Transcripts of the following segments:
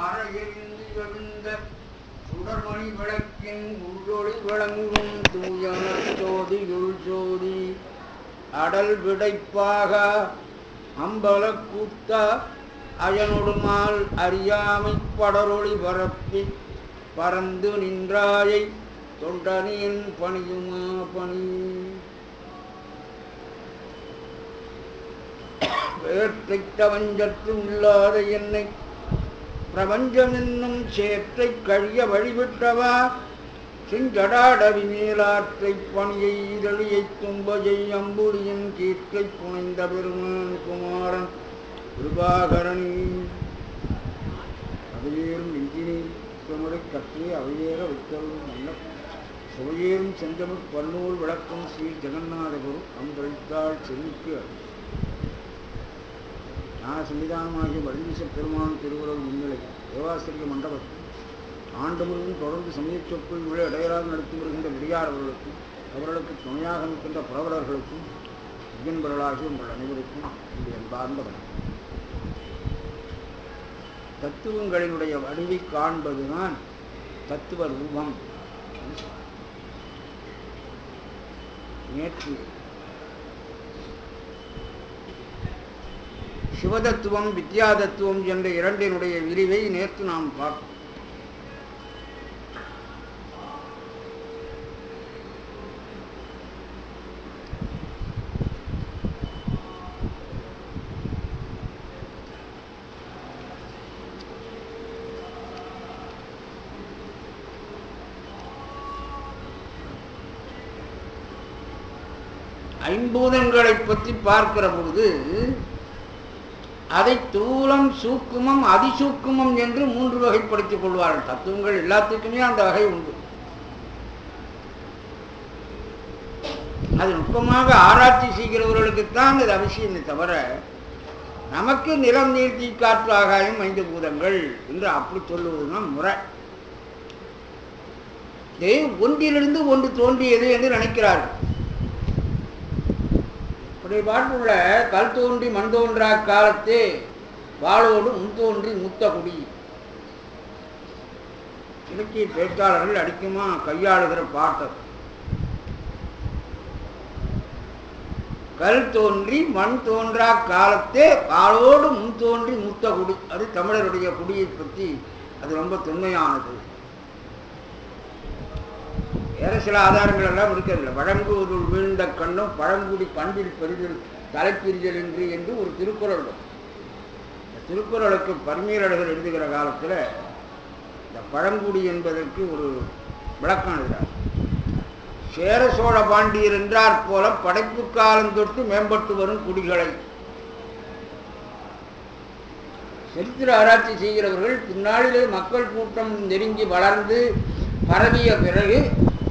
அறையிருந்து எழுந்த சுடர்மணி விளக்கின் உள்ளொளி விளங்கும் தூயன ஜோதியுள் ஜோதி அடல் விடைப்பாக அம்பல கூத்த அயனொடுமால் அறியாமை படரொளி பரப்பி பறந்து நின்றாயை தொண்டனின் பணியுமா பணி வேற்றைத்த வஞ்சத்து உள்ளாத என்னை பிரபஞ்சம் என்னும் சேற்றை கழிய வழிவிட்டவா செஞ்சடாடவி மேலாற்றை பணியை இதழியை தும்பஜை அம்புலியின் கீற்றை புனைந்த பெருமான் குமாரன் கிருபாகரணி அவையேறும் நெஞ்சினை சுமரை கற்றி அவையேற வைத்தவரும் நல்ல சுவையேறும் செந்தமிழ் பன்னூல் விளக்கம் ஸ்ரீ ஜெகநாதகுரு அம்பளித்தாள் செல்விக்கு ஞான சன்னிதானமாகிய வடிவீச பெருமான் திருவுறவு முன்னிலை தேவாசிரிய மண்டபத்தில் ஆண்டு முழுவதும் தொடர்ந்து சமய சொற்பொழிவுகளை இடையராக நடத்தி வருகின்ற விடியாளர்களுக்கும் அவர்களுக்கு துணையாக நிற்கின்ற புலவர்களுக்கும் ஐயன்பர்களாகிய உங்கள் அனைவருக்கும் இந்த அன்பார்ந்த வணக்கம். தத்துவங்களினுடைய வடிவை காண்பதுதான் தத்துவ ரூபம். நேற்று சிவதத்துவம் வித்யாதத்துவம் என்ற இரண்டினுடைய விரிவை நேற்று நாம் பார்த்தோம். ஐம்பூதங்களை பற்றி பார்க்கிற பொழுது அதை தூலம் சூக்குமம் அதிசூக்குமம் என்று மூன்று வகைப்படுத்திக் கொள்வார்கள். தத்துவங்கள் எல்லாத்துக்குமே அந்த வகை உண்டு. அது நுட்பமாக ஆராய்ச்சி செய்கிறவர்களுக்குத்தான் அது அவசியமே தவிர நமக்கு நிலம் நீர் தீ காற்று ஆகாயம் 5 பூதங்கள் என்று அப்படி சொல்லுவதுதான் முறை. ஒன்றிலிருந்து ஒன்று தோன்றியது என்று நினைக்கிறார்கள். பாட்டுள்ள கல் தோன்றி மண் தோன்றா காலத்தே வாளோடு முன் தோன்றி முத்த குடி. இலக்கிய பேச்சாளர்கள் அடிக்குமா கையாளுகிற பாட்டு. கல் தோன்றி மண் தோன்றா காலத்தே வாளோடு முன் தோன்றி முத்த குடி. அது தமிழருடைய குடியை பற்றி அது ரொம்ப தொன்மையானது. வேற சில ஆதாரங்கள் எல்லாம் இருக்கிறதில்லை. வழங்குவதுள் வீழ்ந்த கண்ணும் பழங்குடி பண்பில் பெரிதல் தலைப்பிரிதல் என்று ஒரு திருக்குறள். திருக்குறளுக்கு பரிமேலழகர் எழுதுகிற காலத்தில் இந்த பழங்குடி என்பதற்கு ஒரு விளக்கம் எழுதுகிறார். சேர சோழ பாண்டியர் என்றார் போல படைப்பு காலம் தொட்டு மேம்பட்டு வரும் குடிகளை. சரித்திர ஆராய்ச்சி செய்கிறவர்கள் பின்னாளிலே மக்கள் கூட்டம் நெருங்கி வளர்ந்து பரவிய பிறகு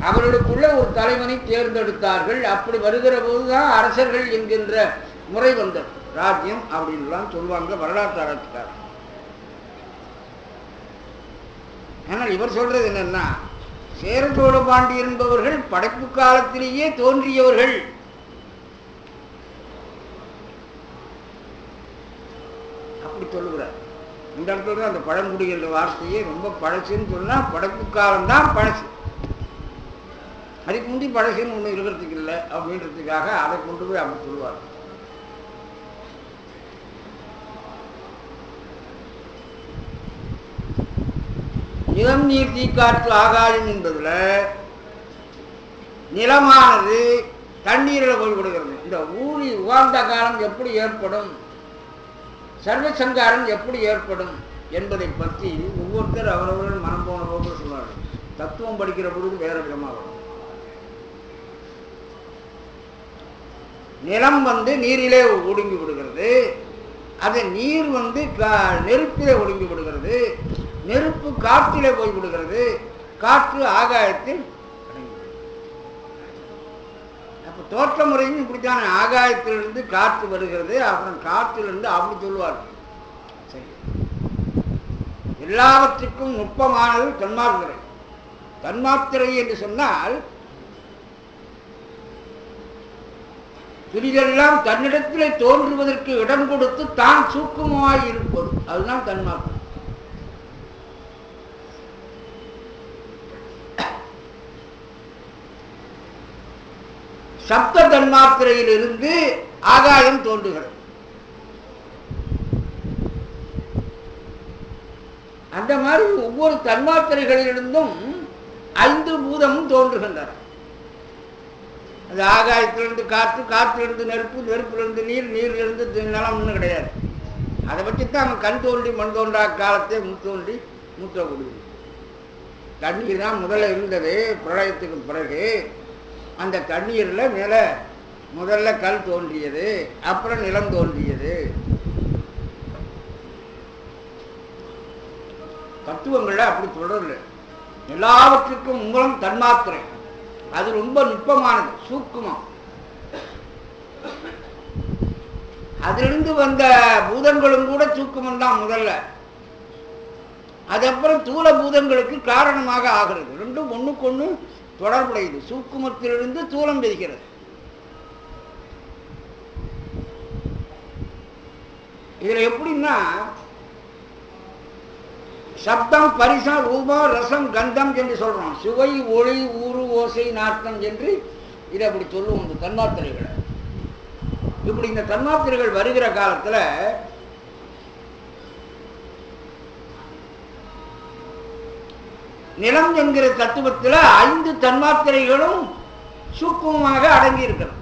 அவர்களுக்குள்ள ஒரு தலைவனை தேர்ந்தெடுத்தார்கள். அப்படி வருகிற போதுதான் அரசர்கள் என்கின்ற முறை வந்தது. ராஜ்யம் அப்படின்லாம் சொல்லுவாங்க வரலாற்று ஆராய்ச்சிக்காரர். ஆனால் இவர் சொல்றது என்னன்னா, சேர சோழ பாண்டியர் என்பவர்கள் படைப்பு காலத்திலேயே தோன்றியவர்கள். அப்படி சொல்லுகிறார். இந்த இடத்துல அந்த பழங்குடி என்ற வார்த்தையே ரொம்ப பழசுன்னு சொன்னா படைப்பு காலம்தான் பழசு. அதுக்கு முந்தி பழசுன்னு ஒன்று இருக்கிறதுக்கு இல்லை அப்படின்றதுக்காக அதை கொண்டு போய் அப்படி சொல்லுவார். நிலம் நீர் தீ காற்று ஆகாயம் என்பதுல நிலமானது தண்ணீரில் போய்விடுகிறது. இந்த ஊழி உகார்ந்த காலம் எப்படி ஏற்படும், சர்வசங்காரம் எப்படி ஏற்படும் என்பதை பற்றி ஒவ்வொருத்தர் அவரவர்கள் மனம் போன போக்கு சொல்வார்கள். தத்துவம் படிக்கிற பொழுது வேற விதமாக வரும். நிலம் நீரிலே ஒடுங்கி விடுகிறது. அது நீர் நெருப்பிலே ஒடுங்கி விடுகிறது. நெருப்பு காற்றிலே போய் விடுகிறது. காற்று ஆகாயத்தில். அப்ப தோற்ற முறையும் இப்படித்தான ஆகாயத்திலிருந்து காற்று வருகிறது. அப்புறம் காற்றிலிருந்து அப்படி சொல்லுவார். சரி, எல்லாவற்றுக்கும் நுட்பமானது தன்மாத்திரை. தன்மாத்திரை என்று சொன்னால் துரிதெல்லாம் தன்னிடத்திலே தோன்றுவதற்கு இடம் கொடுத்து தான் சூக்குமாய் இருப்பது. அதுதான் தன்மாத்திரை. சப்த தன்மாத்திரையிலிருந்து ஆகாயம் தோன்றுகிறது. அந்த மாதிரி ஒவ்வொரு தன்மாத்திரைகளிலிருந்தும் 5 பூதமும் தோன்றுகின்றன. அது ஆகாயத்திலிருந்து காற்று, காற்றிலிருந்து நெருப்பு, நெருப்பிலிருந்து நீர், நீரிலிருந்து நிலம்னு கிடையாது. அதை வச்சுத்தான் அவன் கண் தோன்றி மண் தோன்றா காலத்தை முத்தோன்றி மூத்தக்கூடிய தண்ணீர் தான் முதல்ல இருந்தது. பிரளயத்துக்கு பிறகு அந்த தண்ணீரில் மேலே முதல்ல கல் தோன்றியது, அப்புறம் நிலம் தோன்றியது. தத்துவங்கள்ல அப்படி தொடரல. எல்லாவற்றுக்கும் மூலம் தன்மாத்திரை. அது ரொம்ப நுட்பமானது, சூக்குமம். அதிலிருந்து வந்த பூதங்களும் கூட சூக்குமம் தான் முதல்ல. அதுக்கப்புறம் தூல பூதங்களுக்கு காரணமாக ஆகிறது. ரெண்டும் ஒண்ணுக்கு ஒண்ணு தொடர்புடையது. சூக்குமத்திலிருந்து தூலம் பெறுகிறது. இதுல எப்படின்னா சப்தம், பரிசம், ரூபம், ரசம், கந்தம் என்று சொல்றோம். சுவை, ஒளி, ஊறு, ஓசை, நாட்டம் என்று இதை அப்படி சொல்லுவோம். இந்த தன்மாத்திரைகளை இப்படி இந்த தன்மாத்திரைகள் வருகிற காலத்துல நிலம் என்கிற தத்துவத்துல 5 தன்மாத்திரைகளும் சூக்குமமாக அடங்கி இருக்கிறது.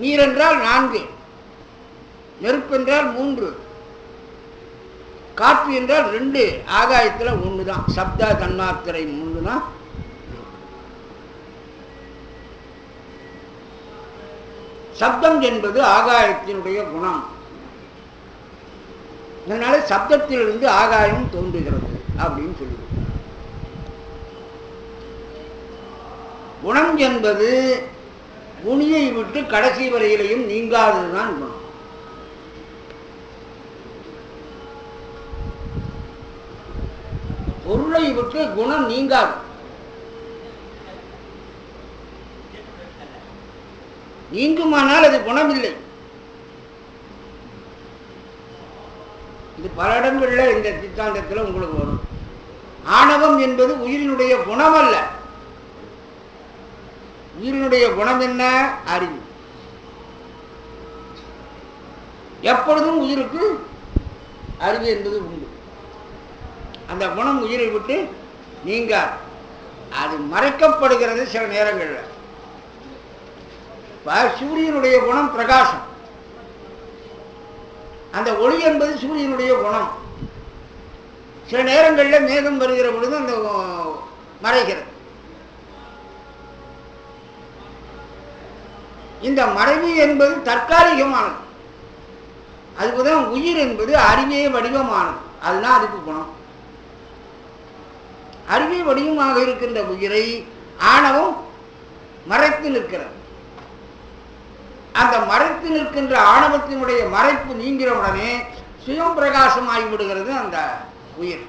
நீர் என்றால் 4, நெருப்பு என்றால் 3, காற்று என்றால் 2, ஆகாயத்தில் 1 தான். சப்த தன்மாத்திரை 3 தான். சப்தம் என்பது ஆகாயத்தினுடைய குணம். அதனால சப்தத்திலிருந்து ஆகாயம் தோன்றுகிறது அப்படின்னு சொல்லுவோம். குணம் என்பது குணியை விட்டு கடைசி வரையிலையும் நீங்காததுதான் குணம். பொருளை விட்டு குணம் நீங்காது. நீங்குமானால் அது குணம் இல்லை. இது பல இடங்கள்ல இந்த சித்தாந்தத்தில் உங்களுக்கு வரும். ஆணவம் என்பது உயிரினுடைய குணம் அல்ல. உயிரினுடைய குணம் என்ன? அறிவு. எப்பொழுதும் உயிருக்கு அறிவு என்பது உண்டு. அந்த குணம் உயிரை விட்டு நீங்காது. அது மறைக்கப்படுகிறது சில நேரங்களில். சூரியனுடைய குணம் பிரகாசம். அந்த ஒளி என்பது சூரியனுடைய குணம். சில நேரங்களில் மேகம் வருகிற பொழுது அந்த மறைகிறது. இந்த மறைவு என்பது தற்காலிகமானது. அதுக்குதான் உயிர் என்பது அறிவே வடிவமானது. அதுதான் அதுக்கு குணம். அறிவே வடிவமாக இருக்கின்ற உயிரை ஆணவம் மறைத்து நிற்கிறது. அந்த மறைத்து நிற்கின்ற ஆணவத்தினுடைய மறைப்பு நீங்கிற உடனே சுயம் பிரகாசம் ஆகிவிடுகிறது அந்த உயிர்.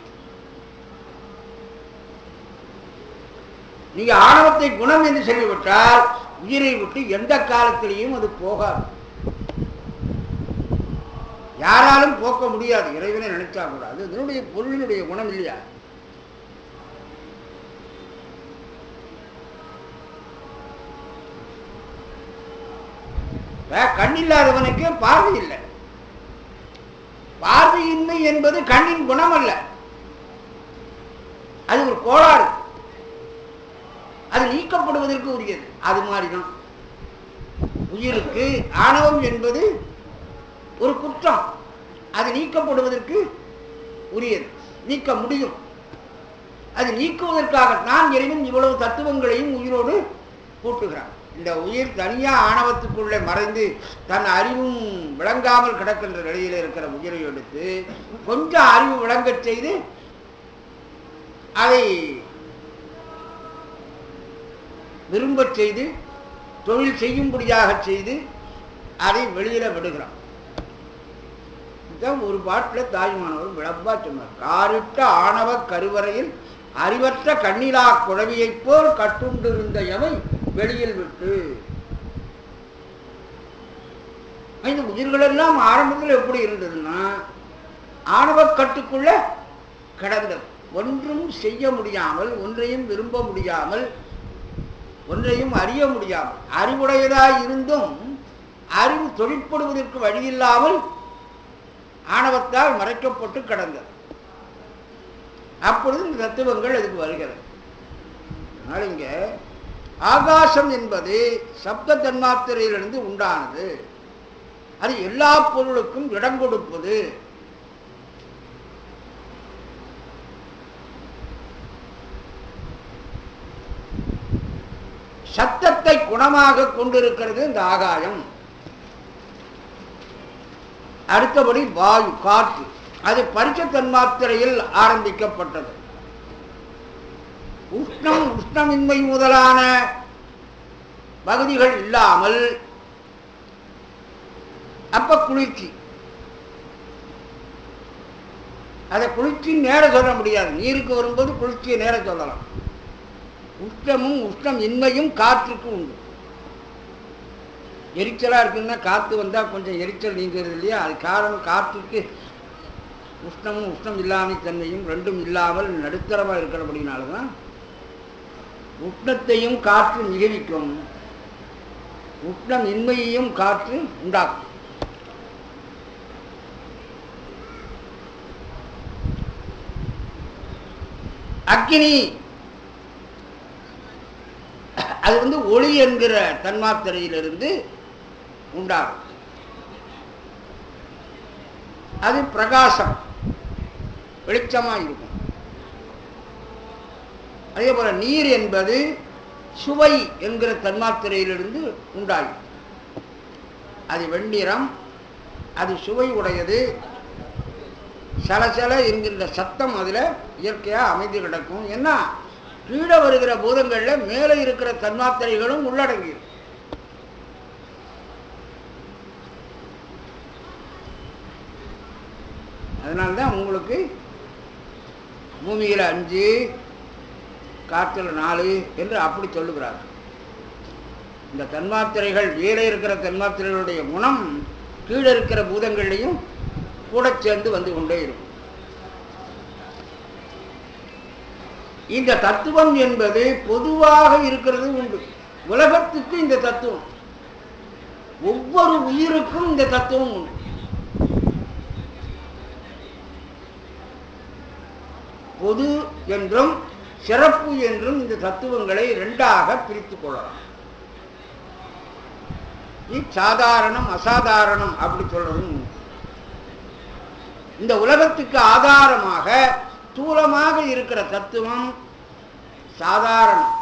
நீங்க ஆணவத்தை குணம் என்று சொல்லிவிட்டால் உயிரை விட்டு எந்த காலத்திலையும் அது போகாது. யாராலும் போக்க முடியாது. இறைவனை நினைச்சா கூட அது இதனுடைய பொருளினுடைய குணம் இல்லையா? கண்ணில்லாதவனுக்கு பார்வை இல்லை. பார்வையின்மை என்பது கண்ணின் குணம் அல்ல, அது ஒரு கோளாறு. அது நீக்கப்படுவதற்கு உரியது. அது மாதிரிதான் உயிருக்கு ஆணவம் என்பது ஒரு குற்றம். அது நீக்கப்படுவதற்கு உரியது, நீக்க முடியும். அது நீக்குவதற்காகத்தான் இறைவன் இவ்வளவு தத்துவங்களையும் உயிரோடு கூட்டுகிறான். இந்த உயிர் தனியா ஆணவத்துக்குள்ளே மறைந்து தன் அறிவும் விளங்காமல் கிடக்கின்ற நிலையில் இருக்கிற உயிரை எடுத்து கொஞ்சம் அறிவு விளங்கச் செய்து அதை விரும்பச் செய்து தொழில் செய்யும்படியாக செய்து அதை வெளியில விடுகிறான். இதுதான் ஒரு பாட்டில் தாய்மானவர் விளம்பா சொன்னார். காரிட்ட ஆணவ கருவறையில் அறிவற்ற கண்ணிலா குழவியைப் போல் கட்டுண்டிருந்த எவை வெளியில் விட்டு. இந்த உயிர்கள் எல்லாம் ஆரம்பத்தில் எப்படி இருந்ததுன்னா ஆணவ கட்டுக்குள்ள கிடந்தது. ஒன்றும் செய்ய முடியாமல், ஒன்றையும் விரும்ப முடியாமல், ஒன்றையும் அறிய முடியாமல், அறிவுடையதாய் இருந்தும் அறிவு தொழிற்படுவதற்கு வழியில்லாமல் ஆணவத்தால் மறைக்கப்பட்டு கிடந்தது. அப்பொழுது இந்த தத்துவங்கள் அதுக்கு வருகிறது. அதனால் இங்க ஆகாசம் என்பது சப்த தன்மாத்திரையிலிருந்து உண்டானது. அது எல்லா பொருளுக்கும் இடம் கொடுப்பது. சத்தத்தை குணமாக கொண்டிருக்கிறது இந்த ஆகாயம். அடுத்தபடி வாயு, காற்று, அது பரிச தன்மாத்திரையில் ஆரம்பிக்கப்பட்டது. உஷ்ணம், உஷ்ணமின்மை முதலான பகுதிகள் இல்லாமல், அப்ப குளிர்ச்சி, அதை குளிர்ச்சி நேர சொல்ல முடியாது. நீருக்கு வரும்போது குளிர்ச்சியை நேர சொல்லலாம். உஷ்ணமும் உஷ்ணம் இன்மையும் காற்றுக்கு உண்டு. எரிச்சலா இருக்குன்னா காற்று வந்தா கொஞ்சம் எரிச்சல் நீங்கிறது இல்லையா? அது காரணம் காற்றுக்கு உஷ்ணமும் உஷ்ணம் இல்லாமை தன்மையும் ரெண்டும் இல்லாமல் நடுத்தரமா இருக்கிறபடினால்தான் உஷ்ணத்தையும் காற்று மிகுவிக்கும், உஷ்ணம் இன்மையையும் காற்று உண்டாக்கும். அக்கினி, அது ஒளி என்கிற தன்மாத்திரையிலிருந்து உண்டாகும். அது பிரகாசம், வெளிச்சமா இருக்கும். அதே போல நீர் என்பது சுவை என்கிற தன்மாத்திரையிலிருந்து உண்டாகும். அது வெண்ணிறம், அது சுவை உடையது. சலசல என்கின்ற சத்தம் அதுல இயற்கையா அமைந்து கிடக்கும். ஏன்னா கீழே வருகிற பூதங்கள்ல மேலே இருக்கிற தன்மாத்திரைகளும் உள்ளடங்கி. அதனால்தான் உங்களுக்கு பூமியில 5, காற்றுல 4 என்று அப்படி சொல்லுகிறார். இந்த தன்மாத்திரைகள், மேலே இருக்கிற தன்மாத்திரைகளுடைய குணம் கீழே இருக்கிற பூதங்களையும் கூட சேர்ந்து வந்து கொண்டே இருக்கும். இந்த தத்துவம் என்பது பொதுவாக இருக்கிறது உண்டு. உலகத்துக்கு இந்த தத்துவம், ஒவ்வொரு உயிருக்கும் இந்த தத்துவம் உண்டு. பொது என்றும் சிறப்பு என்றும் இந்த தத்துவங்களை 2ஆக பிரித்துக் கொள்ளலாம். சாதாரணம், அசாதாரணம் அப்படி சொல்றதும். இந்த உலகத்துக்கு ஆதாரமாக ஸ்தூலமாக இருக்கிற தத்துவம் சாதாரணம்.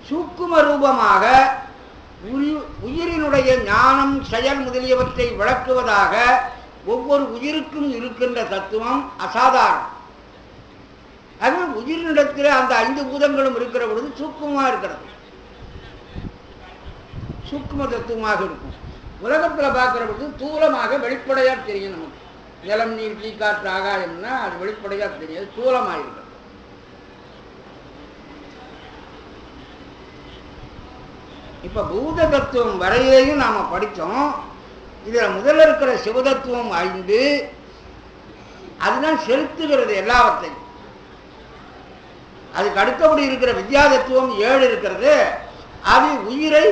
சூக்கும ரூபமாக உயிரினுடைய ஞானம், செயல் முதலியவற்றை விளக்குவதாக ஒவ்வொரு உயிருக்கும் இருக்கின்ற தத்துவம் அசாதாரணம். அது உயிரினிடத்தில் அந்த 5 பூதங்களும் இருக்கிற பொழுது சூக்குமா இருக்கிறது, சூக்கும தத்துவமாக இருக்கும். உலகத்தில் பார்க்கிற பொழுது தூலமாக வெளிப்படையா தெரியும். நமக்கு நிலம், நீர், தீ, காற்று, ஆகாயம்னா அது வெளிப்படையா தெரியாது, தூலமாயிருக்கிறது. இப்ப பூத தத்துவம் வரையிலையும் நாம படித்தோம். இதுல முதல்ல இருக்கிற சிவதத்துவம் 5, அதுதான் செலுத்துகிறது எல்லாவற்றையும். அதுக்கு அடுத்தபடி இருக்கிற வித்யா தத்துவம் 7 இருக்கிறது. அது உயிரை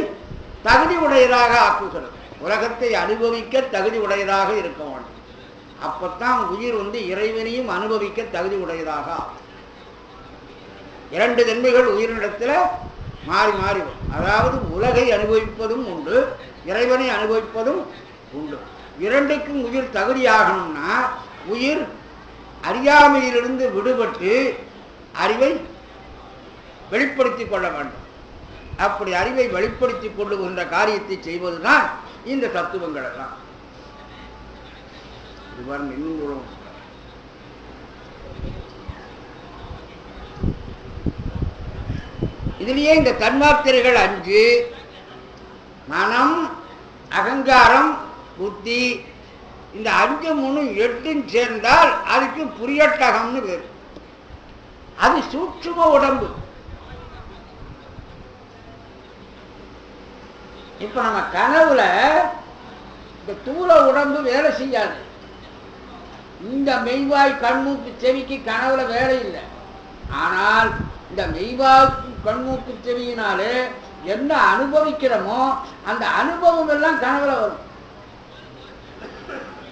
தகுதி உடையதாக ஆக்குகிறது. உலகத்தை அனுபவிக்க தகுதி உடையதாக இருக்க வேண்டும். அப்பத்தான் உயிர் இறைவனையும் அனுபவிக்க தகுதி உடையதாக ஆகும். 2 தன்மைகள் உயிரினிடத்துல மாறி மாறி வரும். அதாவது உலகை அனுபவிப்பதும் உண்டு, இறைவனை அனுபவிப்பதும் உண்டு. 2க்கும் உயிர் தகுதியாகணும்னா உயிர் அறியாமையிலிருந்து விடுபட்டு அறிவை வெளிப்படுத்திக் கொள்ள வேண்டும். அப்படி அறிவை வெளிப்படுத்திக் கொள்ளுகின்ற காரியத்தை செய்வதுதான் இந்த தத்துவங்கள் எல்லாம். இன்னும் இதுலயே இந்த தன்மாத்திரைகள் 5, மனம், அகங்காரம், புத்தி, இந்த 5, 3, 8 சேர்ந்தால் அதுக்கு புரியட்டகம்னு பேரு. அது சூட்சும உடம்பு. இப்ப நம்ம கனவுல இந்த தூள உடம்பு வேலை செய்யாது. இந்த மெய்வாய் கண்மூக்கு செவிக்கு கனவுல வேலை இல்லை. ஆனால் இந்த மெய்வாய் கண்மூக்கு செவியினாலே என்ன அனுபவிக்கிறோமோ அந்த அனுபவம் எல்லாம் கனவுல வரும்.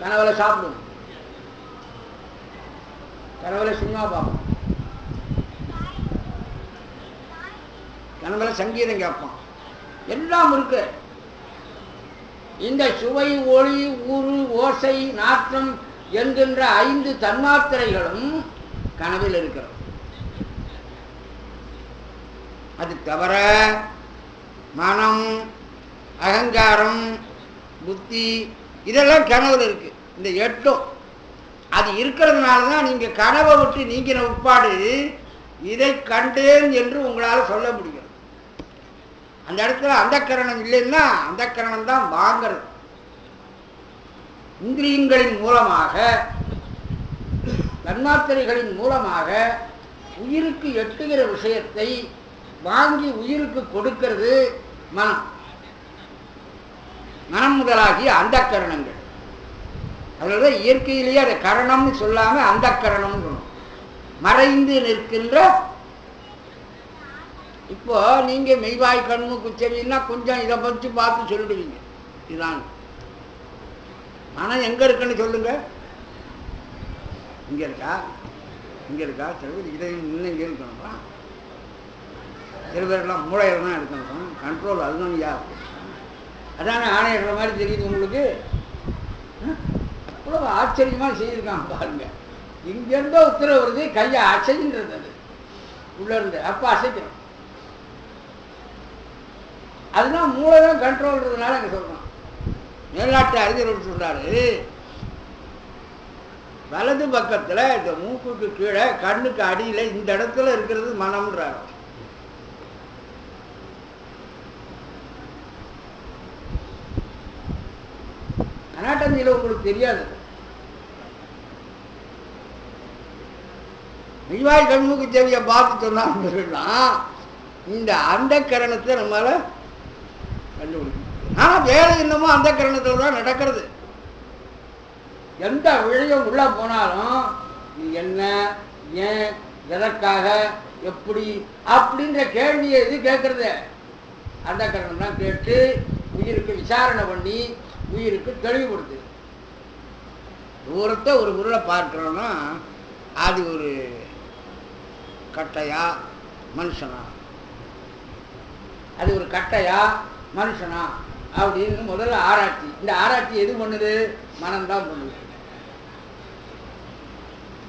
கனவுல சாப்பிடுவோம், கனவுல சினிமா பார்ப்போம், கனவுல சங்கீதம் கேட்போம், எல்லாம் இருக்கு. இந்த சுவை, ஒளி, ஊறு, ஓசை, நாற்றம் என்கின்ற 5 தன்மாத்திரைகளும் கனவில் இருக்கிறது. அது தவிர மனம், அகங்காரம், புத்தி இதெல்லாம் கனவுல இருக்கு. இந்த 8ம் அது இருக்கிறதுனால தான் நீங்க கனவை விட்டு நீங்கின உட்பாடு இதை கண்டேன் என்று உங்களால் சொல்ல முடியும். அந்த இடத்துல அந்த கரணம் இல்லைன்னா அந்த கரணம் தான் வாங்கிறது. இந்திரியங்களின் மூலமாக, தன்மாத்திரைகளின் மூலமாக உயிருக்கு எட்டுகிற விஷயத்தை வாங்கி உயிருக்கு கொடுக்கிறது மனம். மனம் முதலாகிய அந்த கரணங்கள். அதனால இயற்கையிலேயே அதை கரணம்னு சொல்லாம அந்த கரணம்னு சொல்லணும். மறைந்து நிற்கின்ற. இப்போ நீங்க மெய்வாய் கண்ணுக்கு செவின்னா கொஞ்சம் இதை பற்றி பார்த்து சொல்லிடுவீங்க. இதுதான் மனம் எங்க இருக்குன்னு சொல்லுங்க. இங்க இருக்கா, இங்க இருக்கா? சில பேர் இதை இன்னும் இங்கே இருக்கணும்ப்பா. சில பேர்லாம் மூளையில தான் இருக்கணும். கண்ட்ரோல் அதுதான் யார்? அதானே ஆணையிடுற மாதிரி தெரியுது உங்களுக்கு. அவ்வளோ ஆச்சரியமா செய்திருக்காங்க பாருங்க. இங்கிருந்தோ உத்தரவு வருது, கையை அசைன்றது. அது உள்ள இருந்து அப்ப அசைக்கிறோம். அதுதான் மூளை தான் கண்ட்ரோல்ன்றதுனால அங்கே சொல்றோம். மேல்நாட்டு அறிஞர் சொல்றாரு, வலது பக்கத்துல இந்த மூக்குக்கு கீழே கண்ணுக்கு அடியில இந்த இடத்துல இருக்கிறது மனம்ன்றாரு. அனாட்டமியில உங்களுக்கு தெரியாது. மெய்வாய் கண்ணுக்கு செவியை பார்த்து சொன்னா இந்த அந்த கரணத்தை நம்மளால கண்டுபிடிக்கும். ஆனா வேலை என்னமோ அந்த கரணத்துல தான் நடக்கிறது. எந்த விஷயம் உள்ள போனாலும் நீ என்ன, ஏன், எதற்காக, எப்படி அப்படின்ற கேள்வியை எது கேட்கறது? அந்த கரணம் தான் கேட்டு உயிருக்கு விசாரணை பண்ணி உயிருக்கு தெளிவுபடுத்து. தூரத்தை ஒரு பொருளை பார்க்கிறோம்னா அது ஒரு கட்டையா மனுஷனா, அது ஒரு கட்டையா மனுஷனா அப்படின்னு முதல்ல ஆராய்ச்சி. இந்த ஆராய்ச்சி எது பண்ணுது? மனம்தான் பண்ணுது.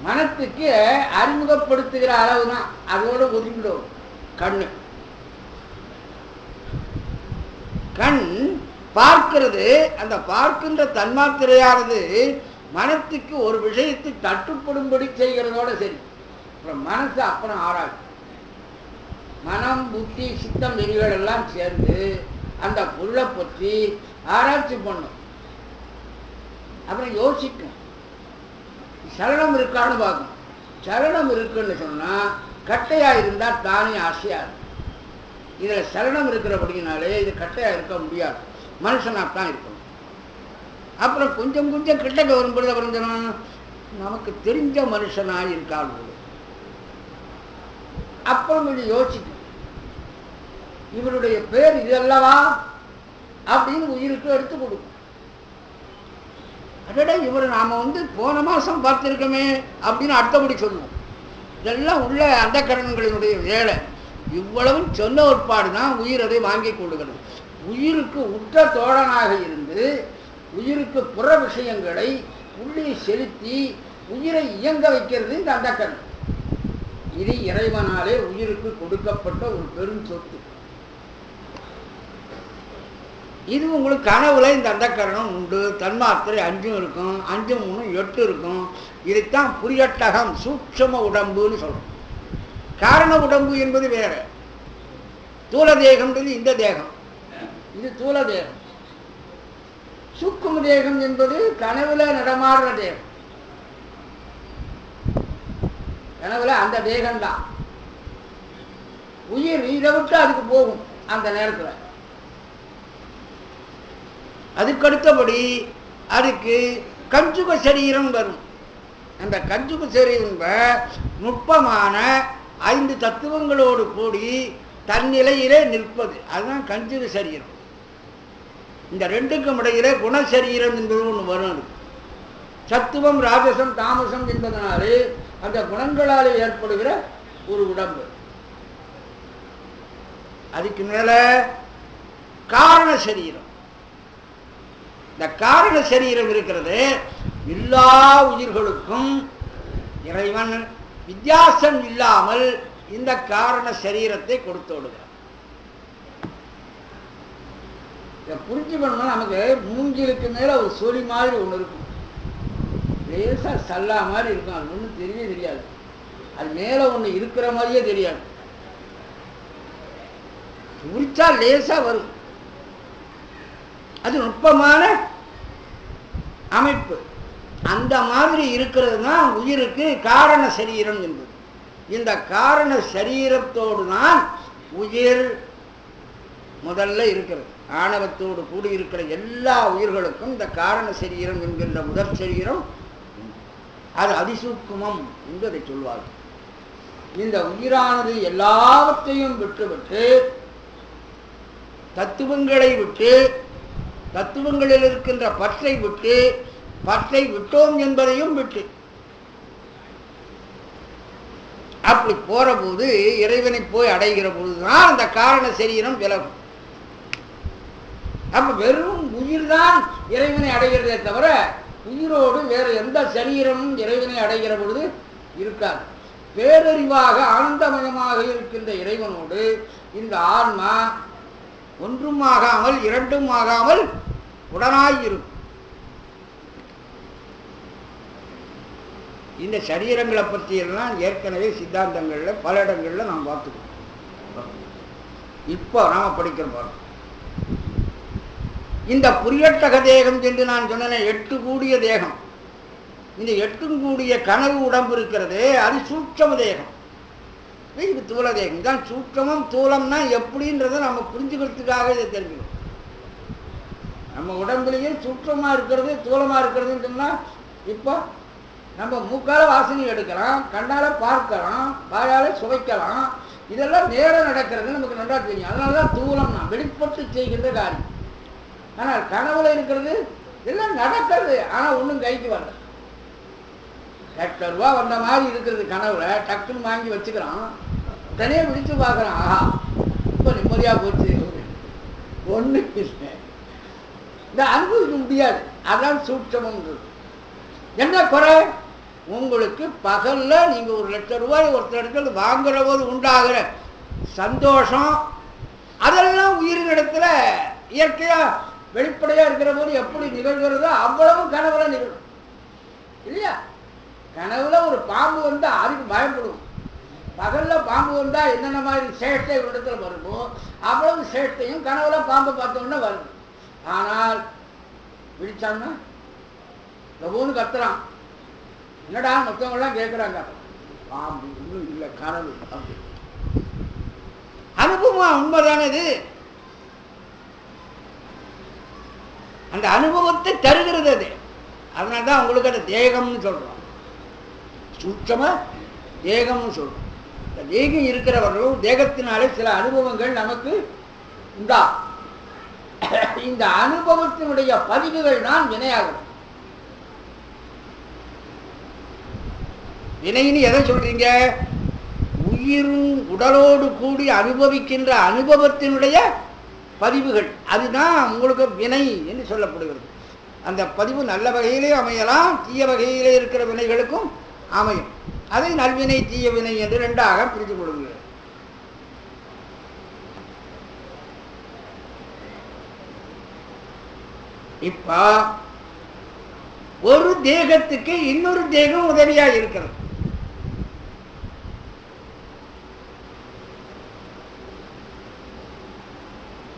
மனத்துக்கு அறிமுகப்படுத்துகிற அளவு தான், அதோட ஒதுங்கிடும் கண்ணு. கண் பார்க்கிறது. அந்த பார்க்கின்ற தன்மாத்திரையானது மனத்துக்கு ஒரு விஷயத்தை தட்டுப்படும்படி செய்கிறதோட சரி. அப்புறம் மனசு அப்புறம் ஆராய்ச்சி. மனம், புத்தி, சித்தம், வெறிகள் எல்லாம் சேர்ந்து அந்த பொருளை பற்றி ஆராய்ச்சி பண்ணும். அப்புறம் யோசிக்கும். சலனம் இருக்கான்னு பார்க்கும். சலனம் இருக்குன்னு சொன்னா கட்டையா இருந்தா தானே அசையாது. இதுல சலனம் இருக்கிறபடினாலே இது கட்டையா இருக்க முடியாது, மனுஷனாத்தான் இருக்கணும். அப்புறம் கொஞ்சம் கொஞ்சம் கிட்டக்க வரும்பொழுது அப்புறம் நமக்கு தெரிஞ்ச மனுஷனாய் இருக்காள். அப்புறம் கொஞ்சம் யோசிக்கும், இவருடைய பேர் இது அல்லவா அப்படின்னு உயிருக்கு எடுத்து கொடுக்கும். அதோட இவர் நாம போன மாசம் பார்த்திருக்கோமே அப்படின்னு அடுத்தபடி சொல்லுவோம். இதெல்லாம் உள்ள அந்த கரணங்களினுடைய வேலை. இவ்வளவும் சொன்ன ஒருபாடுதான் உயிர் அதை வாங்கி கொள்ளுகிறது. உயிருக்கு உற்ற தோழனாக இருந்து உயிருக்கு புற விஷயங்களை உள்ளே செலுத்தி உயிரை இயங்க வைக்கிறது இந்த அந்த கரணம். இது இறைவனாலே உயிருக்கு கொடுக்கப்பட்ட ஒரு பெரும் சொத்து. இது உங்களுக்கு கனவுல இந்த அந்த கரணம் உண்டு. தன்மாத்திரை 5 இருக்கும், 5 3 8 இருக்கும். இதுதான் புரியட்டகம், சூட்சம உடம்புன்னு சொல்றோம். காரண உடம்பு என்பது வேற. தூல தேகம்ன்றது இந்த தேகம், இது தூல தேகம். சூக்கும தேகம் என்பது கனவுல நடமாடுற தேகம். கனவுல அந்த தேகம்தான். உயிர் இதை விட்டு அதுக்கு போகும் அந்த நேரத்தில். அதுக்கடுத்தபடி அதுக்கு கஞ்சுக சரீரம் வரும். அந்த கஞ்சுக சரீரம் நுட்பமான 5 தத்துவங்களோடு கூடி தன்னிலையிலே நிற்பது, அதுதான் கஞ்சுக சரீரம். இந்த ரெண்டுக்கும் இடையிலே குணசரீரம் என்பது ஒன்று வரும். சத்துவம் ராஜசம் தாமசம் என்பதனாலே அந்த குணங்களால் ஏற்படுகிற ஒரு உடம்பு. அதுக்கு மேல காரண சரீரம். இந்த காரண சரீரம் இருக்கிறது, எல்லா உயிர்களுக்கும் இறைவன் வித்தியாசம் இல்லாமல் இந்த காரண சரீரத்தை கொடுத்து விடுகிறார். இதை புரிஞ்சுக்கணும்னா நமக்கு மூங்கிலுக்கு மேல ஒரு சொலி மாதிரி ஒன்று இருக்கும், லேசா சல்லா மாதிரி இருக்கும், அது ஒன்றும் தெரியவே தெரியாது, அது மேல ஒன்று இருக்கிற மாதிரியே தெரியாது, உரிச்சா லேசா வரும். அது நுட்பமான அமைப்பு. அந்த மாதிரி இருக்கிறது தான் உயிருக்கு காரண சரீரம் என்பது. இந்த காரண சரீரத்தோடு தான் உயிர் முதல்ல இருக்கிறது. ஆணவத்தோடு கூடி இருக்கிற எல்லா உயிர்களுக்கும் இந்த காரண சரீரம் என்கின்ற முதற் சரீரம் அது அதிசூக்குமம் என்று அதை சொல்வார்கள். இந்த உயிரானது எல்லாவற்றையும் விட்டுவிட்டு தத்துவங்களை விட்டு, தத்துவங்களில் இருக்கின்ற பற்றை விட்டு, பற்றை விட்டோம் என்பதையும் விட்டு அப்படி போற போது இறைவனை போய் அடைகிற போதுதான் அந்த காரண சரீரம் விலகும். அப்ப வெறும் உயிர் தான் இறைவனை அடைகிறதே தவிர உயிரோடு வேறு எந்த சரீரமும் இறைவனை அடைகிற பொழுது இருக்காது. பேரறிவாக ஆனந்தமயமாக இருக்கின்ற இறைவனோடு இந்த ஆன்மா ஒன்றும் ஆகாமல் இரண்டும் ஆகாமல் உடனாயிருக்கும். இந்த சரீரங்களை பற்றியெல்லாம் ஏற்கனவே சித்தாந்தங்கள்ல பல இடங்கள்ல நாம் பார்த்துக்கோம். இப்போ நாம படிக்கிற பாருங்க, இந்த புரியட்டக தேகம் என்று நான் சொன்ன 8 கூடிய தேகம், இந்த 8 கூடிய கனவு உடம்பு இருக்கிறது, அது சூட்சம தேகம். இது தூல தேகம் தான். சூட்சமம் தூலம்னா எப்படின்றத நம்ம புரிஞ்சுக்கிறதுக்காக இதை தெரிஞ்சுக்கணும். நம்ம உடம்புலேயே சூட்சமா இருக்கிறது தூலமா இருக்கிறதுன்னு சொன்னா, இப்போ நம்ம மூக்கால வாசனை எடுக்கலாம், கண்ணால பார்க்கலாம், வாயால சுவைக்கலாம், இதெல்லாம் நேரம் நடக்கிறது நமக்கு நல்லா தெரியும். அதனாலதான் தூலம்னா வெளிப்பட்டு செய்கின்ற காரியம். ஆனால் கனவுல இருக்கிறது எல்லாம் நடக்கிறது, ஆனா ஒன்றும் கைக்கு வரல. ₹1,00,000 வந்த மாதிரி இருக்கிறது கனவுல, டக்குன்னு வாங்கி வச்சுக்கிறான், உடனே விழிச்சு பார்க்கறான், ஆஹா இப்போ நிம்மதியா போச்சு, ஒண்ணு இல்லை. இந்த அனுபவிக்க முடியாது. அதான் சூட்சமம். என்ன குறை? உங்களுக்கு பகல்ல நீங்க ₹1,00,000 ஒருத்தர் வாங்குற போது உண்டாகிற சந்தோஷம், அதெல்லாம் உயிரினிடத்துல இயற்கையா வெளிப்படையா இருக்கிற போது எப்படி நிகழ்கிறதோ அவ்வளவு கனவுல நிகழும் இல்லையா? கனவுல ஒரு பாம்பு வந்தா அதுக்கு பயப்படுவோம். பகல்ல பாம்பு வந்தா என்னென்ன மாதிரி சேஷ்டை ஒரு இடத்துல வருமோ அவ்வளவு சேஷ்டையும் கனவுல பாம்பை பார்த்தோம்னா வருது. ஆனால் விழிச்சான்னா லவோன்னு கத்துறான், என்னடா மொத்தவங்க எல்லாம் கேட்கிறாங்க, பாம்பு இன்னும் இல்லை கனவு. அப்படி அனுபவம் உண்மைதானே இது. அந்த அனுபவத்தை தருகிறது அது. அதனால்தான் உங்களுக்கு அந்த தேகம்னு சொல்றோம், சூட்சம தேகம்னு சொல்றோம். இந்த தேகம் இருக்கிறவர்களும் தேகத்தினாலே சில அனுபவங்கள் நமக்கு உண்டா. இந்த அனுபவத்தினுடைய பதிவுகள் தான் வினையாகும். வினைன்னு எதை சொல்றீங்க? உயிரும் உடலோடு கூடி அனுபவிக்கின்ற அனுபவத்தினுடைய பதிவுகள், அதுதான் உங்களுக்கு வினை என்று சொல்லப்படுகிறது. அந்த பதிவு நல்ல வகையிலே அமையலாம், தீய வகையிலே இருக்கிற வினைகளுக்கும் அமையும். அதை நல்வினை தீய வினை என்று 2ஆக பிரித்து கொள்ளுங்கள். இப்ப ஒரு தேகத்துக்கு இன்னொரு தேகம் உதவியா இருக்கிறது.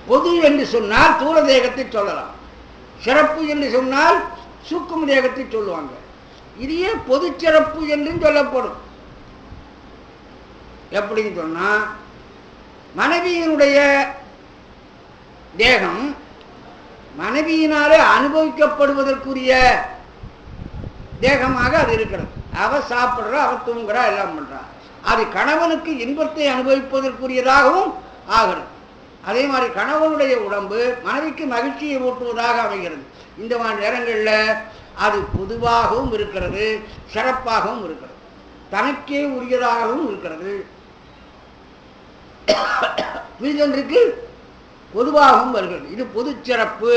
பொது என்று சொன்னால் தூல தேகத்தை சொல்லலாம், சிறப்பு என்று சொன்னால் சூக்கும தேகத்தை சொல்லுவாங்க. இதையே பொது சிறப்பு என்றும் சொல்லப்படும். எப்படின்னு சொன்னா, மனைவியினுடைய தேகம் மனைவியினாலே அனுபவிக்கப்படுவதற்குரிய தேகமாக அது இருக்கிறது. அவ சாப்பிட்றா, அவ தூங்குறா, எல்லாம் பண்றா. அது கணவனுக்கு இன்பத்தை அனுபவிப்பதற்குரியதாகவும் ஆகிறது. அதே மாதிரி கணவனுடைய உடம்பு மனைவிக்கு மகிழ்ச்சியை ஊட்டுவதாக அமைகிறது. இந்த மாதிரி நேரங்களில் அது பொதுவாகவும் இருக்கிறது, சிறப்பாகவும் இருக்கிறது, தனக்கே உரியதாகவும் இருக்கிறது. புரிதன்றிற்கு பொதுவாகவும் வருகிறது. இது பொது சிறப்பு.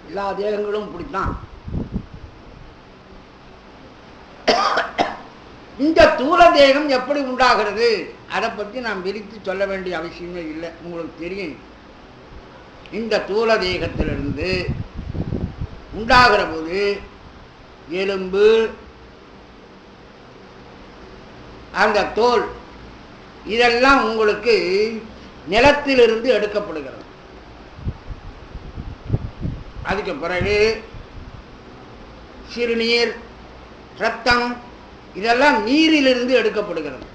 எல்லா தேகங்களும் இப்படித்தான். இந்த தூல தேகம் எப்படி உண்டாகிறது அதை பற்றி நாம் விரித்து சொல்ல வேண்டிய அவசியமே இல்லை, உங்களுக்கு தெரியும். இந்த தூல தேகத்திலிருந்து உண்டாகிற போது எலும்பு, அந்த தோல், இதெல்லாம் உங்களுக்கு நிலத்திலிருந்து எடுக்கப்படுகிறது. அதுக்கு பிறகு சிறுநீர், இரத்தம், இதெல்லாம் நீரிலிருந்து எடுக்கப்படுகிறது.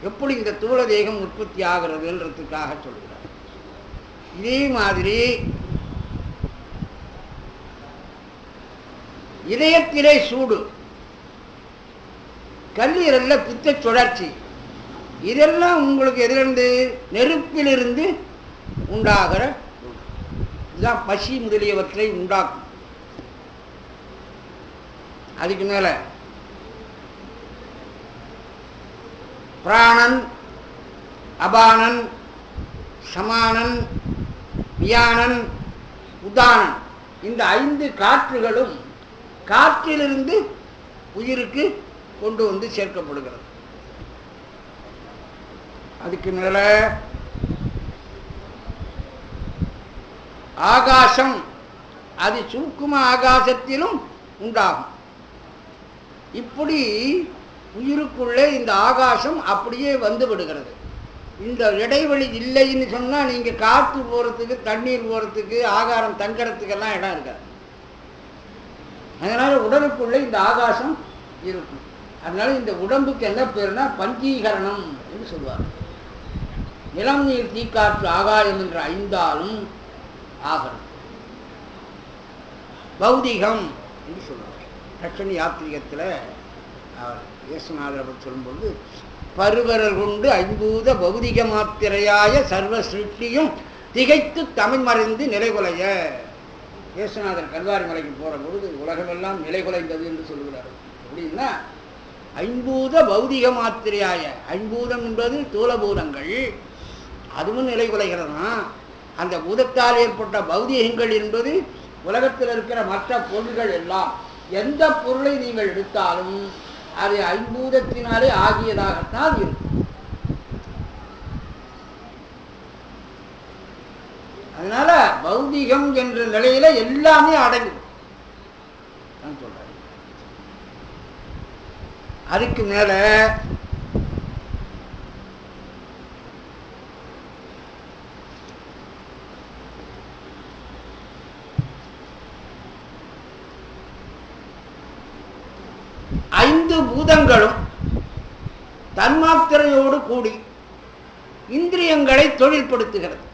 எப்படி இந்த தூள தேகம் உற்பத்தி ஆகிறதுன்றதுக்காக சொல்கிறார். இதே மாதிரி இதயத்திலே சூடு, கல்லீரல்ல பித்த சுழற்சி, இதெல்லாம் உங்களுக்கு எதிலிருந்து? நெருப்பிலிருந்து உண்டாகிற, இதுதான் பசி முதலியவற்றை உண்டாக்கும். அதுக்கு மேல பிராணன், அபானன், சமானன், வியானன், உதானன், இந்த 5 காற்றுகளும் காற்றிலிருந்து உயிருக்கு கொண்டு வந்து சேர்க்கப்படுகிறது. அதுக்கு மேல ஆகாசம், அது சூக்கும ஆகாசத்திலும் உண்டாகும். இப்படி உயிருக்குள்ளே இந்த ஆகாசம் அப்படியே வந்து விடுகிறது. இந்த இடைவெளி இல்லைன்னு சொன்னால் நீங்கள் காற்று போகிறதுக்கு, தண்ணீர் போகிறதுக்கு, ஆகாரம் தங்கிறதுக்கெல்லாம் இடம் இருக்காது. அதனால் உடலுக்குள்ளே இந்த ஆகாசம் இருக்கும். அதனால இந்த உடம்புக்கு என்ன பேருனா பஞ்சீகரணம் என்று சொல்வார். நிலம், நீர், தீக்காற்று, ஆகாயம் என்ற 5ஆலும் ஆகணும். பௌதிகம் என்று சொல்வார். தட்சணி யாத்திரிகத்தில் அவர் இயேசுநாதர் அவர் சொல்லும்போது, பருவரல் கொண்டு 5பூத பௌதிக மாத்திரையாய சர்வ சிருஷ்டியும் திகைத்து தமிழ் மறைந்து நிலைகுலைய. இயேசுநாதர் கல்வாரி மலைக்கு போகிற பொழுது உலகமெல்லாம் நிலைகுலைந்தது என்று சொல்லுகிறார். அப்படின்னா 5பூத பௌதிக மாத்திரையாய, 5பூதம் என்பது தூலபூதங்கள், அதுவும் நிலைகுலைகிறதுனா அந்த பூதத்தால் ஏற்பட்ட பௌதிகங்கள் என்பது உலகத்தில் இருக்கிற மற்ற பொருள்கள் எல்லாம், எந்த பொருளை நீங்கள் எடுத்தாலும் அது 5பூதத்தினாலே ஆகியதாகத்தான் இருக்கும். அதனால பௌதிகம் என்ற நிலையில எல்லாமே அடங்கும் சொல்ற. அதுக்கு மேல ஐந்து பூதங்களும் தன்மாத்திரையோடு கூடி இந்திரியங்களை தொழில்படுத்துகிறது.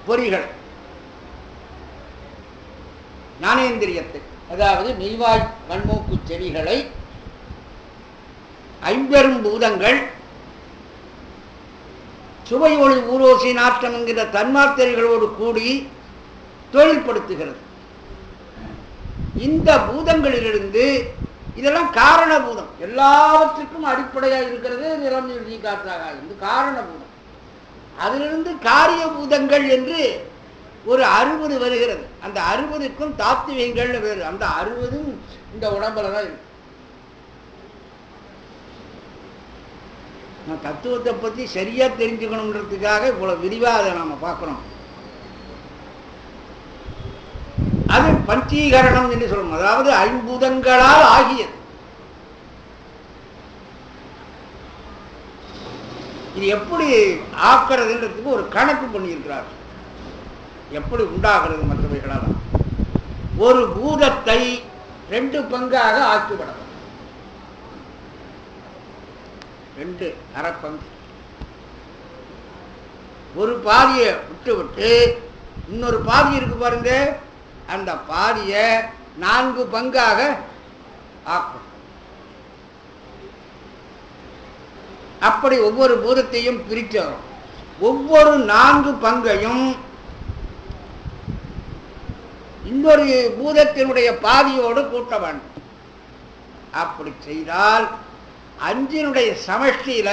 பொறிகள், ஞானேந்திரியத்தை, அதாவது மெய்வாய் கண்மூக்கு செவிகளை 5 பூதங்கள் சுவை ஒளி ஊரோசி நாற்றம் என்கிற தன்மாத்திரைகளோடு கூடி தொழில்படுத்துகிறது. இந்த பூதங்களிலிருந்து, இதெல்லாம் காரண பூதம், எல்லாவற்றுக்கும் அடிப்படையாக இருக்கிறது நிலம், நீர், தீ, காற்று, ஆகாயம், இது காரண பூதம். அதிலிருந்து காரிய பூதங்கள் என்று ஒரு 60 வருகிறது. அந்த 60க்கும் தாத்விகங்கள் வேறு. அந்த 60ம் இந்த உடம்புல தான் இருக்கு. நான் தத்துவத்தை பற்றி சரியா தெரிஞ்சுக்கணுன்றதுக்காக இவ்வளவு விரிவாக அதை நாம பார்க்கிறோம். அது பஞ்சீகரணம் என்று சொல்லணும். அதாவது 5 பூதங்களால் ஆகியது. இது எப்படி ஆக்கிறதுன்றதுக்கு ஒரு கணக்கு பண்ணியிருக்கிறார். எப்படி உண்டாகிறது மற்றவைகளால். ஒரு பூதத்தை 2 பங்காக ஆக்கிவிடலாம். 2 அரை பங்கு. ஒரு பாதியை விட்டு விட்டு இன்னொரு பாதி இருக்கு பாருங்க, அந்த பாதியை 4 பங்காக ஆக்கும். அப்படி ஒவ்வொரு பூதத்தையும் பிரித்து வரும். ஒவ்வொரு 4 பங்கையும் இன்னொரு பூதத்தினுடைய பாதியோடு கூட்ட வேண்டும். அப்படி செய்தால் 5 சமஷ்டியில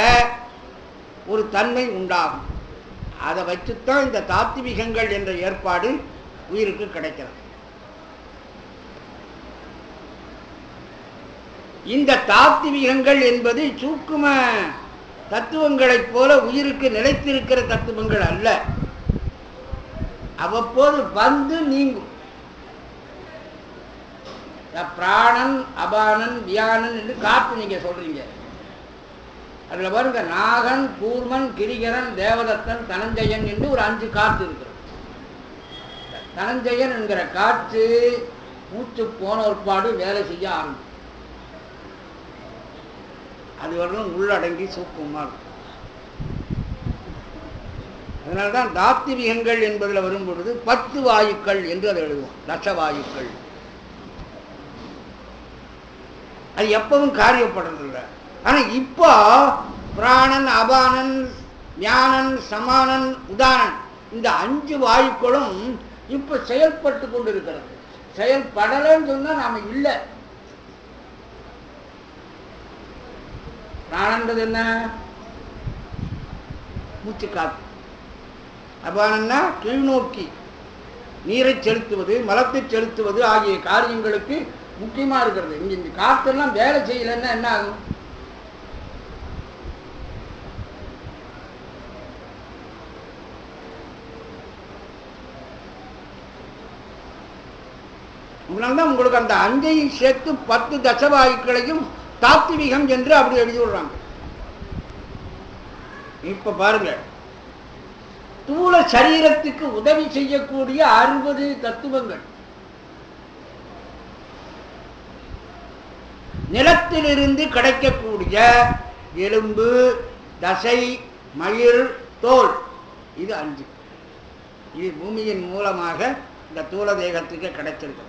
ஒரு தன்மை உண்டாகும். அதை வச்சுத்தான் இந்த தாத்விகங்கள் என்ற ஏற்பாடு உயிருக்கு கிடைக்கிறது. இந்த தாத்விகங்கள் என்பது சூக்கும தத்துவங்களைப் போல உயிருக்கு நிலைத்திருக்கிற தத்துவங்கள் அல்ல. அவ்வப்போது வந்து நீங்கும். பிராணன், அபானன், வியானன் என்று காற்று நீங்க சொல்றீங்க. அதுல பாருங்க, நாகன், கூர்மன், கிரிகரன், தேவதத்தன், தனஞ்சயன் என்று ஒரு 5 காற்று இருக்கிறது. தனஞ்சயன் என்கிற காற்று மூச்சு போன ஒருபாடு வேலை செய்ய ஆரம்பிக்கும். அது வரலும் உள்ளடங்கி சூக்குமா இருக்கும். அதனால்தான் தாத்விகங்கள் என்பதில் வரும் பொழுது 10 வாயுக்கள் என்று அதை எழுதுவோம். தசவாயுக்கள். அது எப்பவும் காரியப்படுறதில்லை. ஆனால் இப்போ பிராணன், அபானன், ஞானன், சமானன், உதானன் இந்த 5 வாயுக்களும் இப்போ செயல்பட்டு கொண்டு இருக்கிறது. செயல்படலைன்னு சொன்னால் நாம இல்லை. பிராணன்றது என்ன? மூச்சு காத்து. அபானன்னா கீழ்நோக்கி நீரை செலுத்துவது, மலத்தை செலுத்துவது ஆகிய காரியங்களுக்கு முக்கியமா இருக்கிறது. இங்க இந்த காற்றெல்லாம் வேலை செய்யலன்னா என்ன ஆகும்? அதனால்தான் உங்களுக்கு அந்த 5ஐயும் சேர்த்து 10 தசவாயுக்களையும் தாத்விகம் என்று அப்படி எழுதி விடுறாங்க. இப்ப பாருங்க, தூள சரீரத்துக்கு உதவி செய்யக்கூடிய 60 தத்துவங்கள் நிலத்திலிருந்து கிடைக்கக்கூடிய எலும்பு, தசை, மயிர், தோல், இது 5. இது பூமியின் மூலமாக இந்த தூள தேகத்துக்கு கிடைச்சிருக்கு.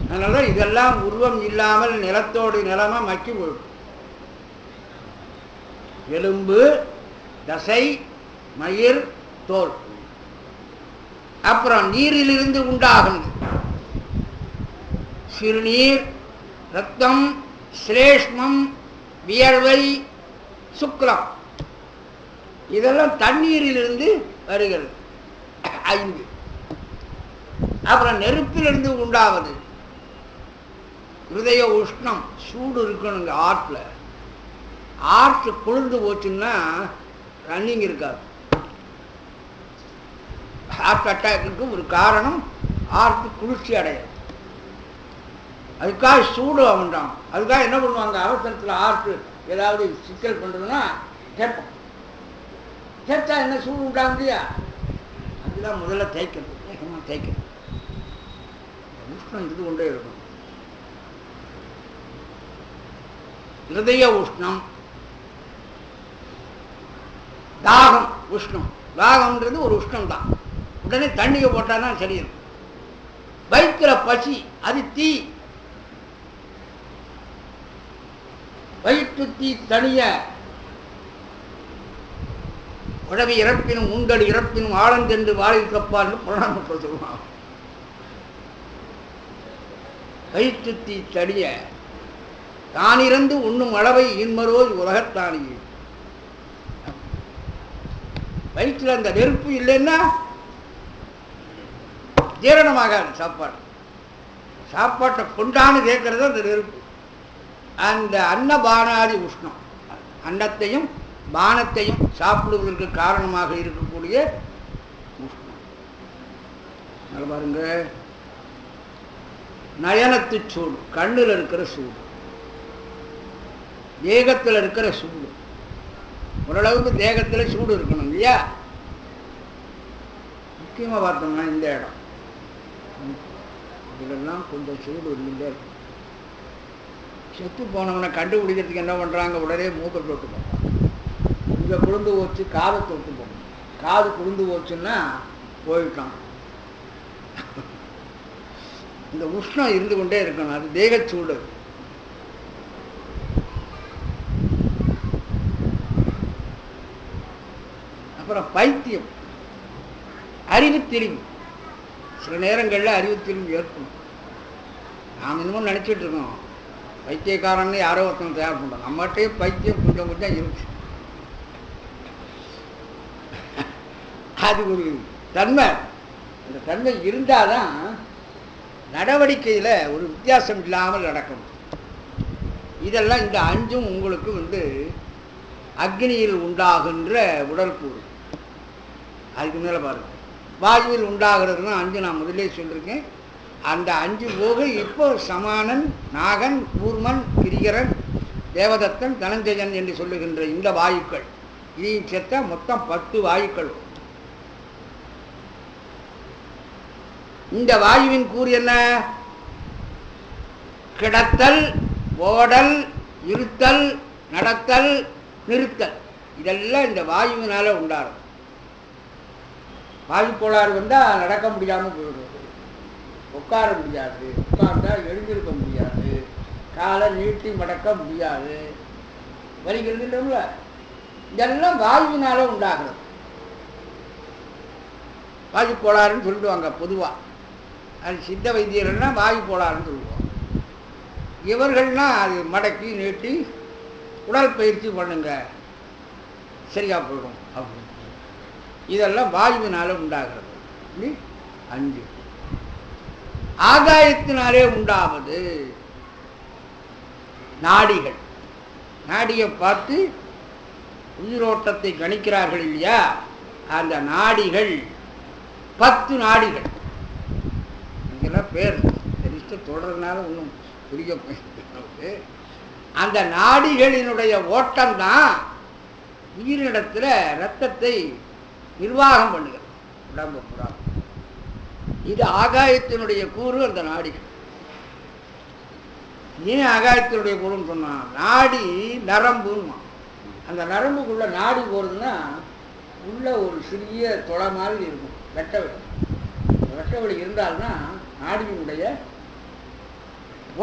அதனால இதெல்லாம் உருவம் இல்லாமல் நிலத்தோடு நிலமா மக்கி போயிடும். எலும்பு, தசை, மயிர், தோல். அப்புறம் நீரிலிருந்து உண்டாகுது சிறுநீர், ரத்தம், சிரேஷ்மம், வியர்வை, சுக்லம். இதெல்லாம் தண்ணீரிலிருந்து வருகிறது 5. அப்புறம் நெருப்பிலிருந்து உண்டாவது ஹிருதய உஷ்ணம், சூடு இருக்கணுங்க. ஆற்று குளிர்ந்து போச்சுன்னா ரன்னிங் இருக்காது. ஹார்ட் அட்டாக்கு ஒரு காரணம் ஆற்று குளிர்ச்சி அடையாது. அதுக்காக சூடு வேண்டாம். அதுக்காக என்ன பண்ணுவாங்க, அவசரத்தில் ஆற்று ஏதாவது சிக்கல் பண்ணுறதுன்னா கேட்போம். கேட்டா என்ன சூடு உண்டாகும் இல்லையா? அதுதான் முதல்ல தேய்க்கிறது, வேகமாக தேய்க்கிறது. உஷ்ணம் இது கொண்டே இருக்கும். ஹிருதய உஷ்ணம், தாகம், உஷ்ணம். தாகம்ன்றது ஒரு உஷ்ணம் தான். உடனே தண்ணியை போட்டால் தான் சரி இருக்கும். வயிற்றுல பசி, அது தீ. வயிற்று தீ தனிய உடவி இறப்பினும் உங்கள் இறப்பினும் ஆழந்தென்று வாழில் கப்பான்னு புராணம் சொல்லுவாங்க. வயிற்று தீ தனிய தானிறந்து உண்ணும் அளவை இன்மரோ உலகத்தானியே. வயிற்றுல அந்த நெருப்பு இல்லைன்னா ஜீரணமாகாது சாப்பாடு. சாப்பாட்டை கொண்டான்னு கேட்கறது அந்த நெருப்பு. அந்த அன்னபானாதி உஷ்ணம், அன்னத்தையும் பானத்தையும் சாப்பிடுவதற்கு காரணமாக இருக்கக்கூடிய உஷ்ணம். நல்லா பாருங்க, நயனத்து சூடு, கண்ணில் இருக்கிற சூடு, தேகத்தில் இருக்கிற சூடு. ஓரளவுக்கு தேகத்தில் சூடு இருக்கணும் இல்லையா? முக்கியமாக பார்த்தோம்னா இந்த இடம் இதெல்லாம் கொஞ்சம் சூடு இருந்துட்டே இருக்கும். செத்து போனவனை கண்டுபிடிக்கிறதுக்கு என்ன பண்ணுறாங்க, உடனே மூக்கை தொட்டு போகிறாங்க. இங்கே குளிர்ந்து போச்சு, காதை தொட்டு போகணும். காது குளிர்ந்து போச்சுன்னா போயிட்டான். இந்த உஷ்ணம் இருந்து கொண்டே இருக்கணும், அது தேகச்சூடு. அப்புறம் பைத்தியம், அறிவு தெளிவு. சில நேரங்களில் அறிவு தெளிவு ஏற்படும். நாம் இன்னமும் நினச்சிட்டு இருக்கோம் பைத்தியக்காரன்னு யாரோ ஒருத்தன் தயார் பண்ணுறோம். நம்மகிட்டே பைத்தியம் கொஞ்சம் கொஞ்சம் இருக்கு. அது ஒரு தன்மை. அந்த தன்மை இருந்தால் தான் நடவடிக்கையில் ஒரு வித்தியாசம் இல்லாமல் நடக்கணும். இதெல்லாம் இந்த அஞ்சும் உங்களுக்கு அக்னியில் உண்டாகின்ற உடல் கூறு. அதுக்கு மேலே பாருங்கள், வாயுவில் உண்டாகிறதுனா அஞ்சு நான் முதலே சொல்லியிருக்கேன். அந்த அஞ்சு போக இப்போ சமானன், நாகன், கூர்மன், கிரிகரன், தேவதத்தன், தனஞ்சயன் என்று சொல்லுகின்ற இந்த வாயுக்கள் இதையும் சேர்த்தா மொத்தம் 10 வாயுக்கள். இந்த வாயுவின் கூறு என்ன? கிடத்தல், ஓடல், இருத்தல், நடத்தல், நிறுத்தல். இதெல்லாம் இந்த வாயுவினால உண்டாகும். வாயு கோளாறு வந்தால் நடக்க முடியாமல் போயிடுவது, உட்கார முடியாது, உட்கார்ந்தால் எழுந்திருக்க முடியாது, காலை நீட்டி மடக்க முடியாது, வலிக்கிறதுல இதெல்லாம் வாயுவினால உண்டாகிறது. வாயு கோளாறுன்னு சொல்லிடுவாங்க பொதுவாக. அது சித்த வைத்தியர்கள்னா வாயு கோளாறுன்னு சொல்லுவாங்க. இவர்கள்னா அது மடக்கி நீட்டி உடற்பயிற்சி பண்ணுங்க சரியா போயிடும் அப்படின்னு. இதெல்லாம் வாயுவினால உண்டாகிறது. 5 ஆகாயத்தினாலே உண்டாவது நாடிகள். நாடியை பார்த்து உயிரோட்டத்தை கணிக்கிறார்கள் இல்லையா? அந்த நாடிகள் 10 நாடிகள். இங்கெல்லாம் பேர் தெரிவித்து தொடர்றதுனால ஒன்றும் புரிய போயிருக்கு. அந்த நாடிகளினுடைய ஓட்டம்தான் உயிரினத்தில் இரத்தத்தை நிர்வாகம் பண்ணுகிறது, உடம்பு புறா. இது ஆகாயத்தினுடைய கூறு. அந்த நாடிகள் ஏன் ஆகாயத்தினுடைய கூறுன்னு சொன்னா, நாடி நரம்புமா. அந்த நரம்புக்குள்ள நாடி போகிறதுனா உள்ள ஒரு சிறிய தொலை மாதிரி இருக்கும், வெட்டவெளி. வெட்டவெளி இருந்தால்னா நாடியினுடைய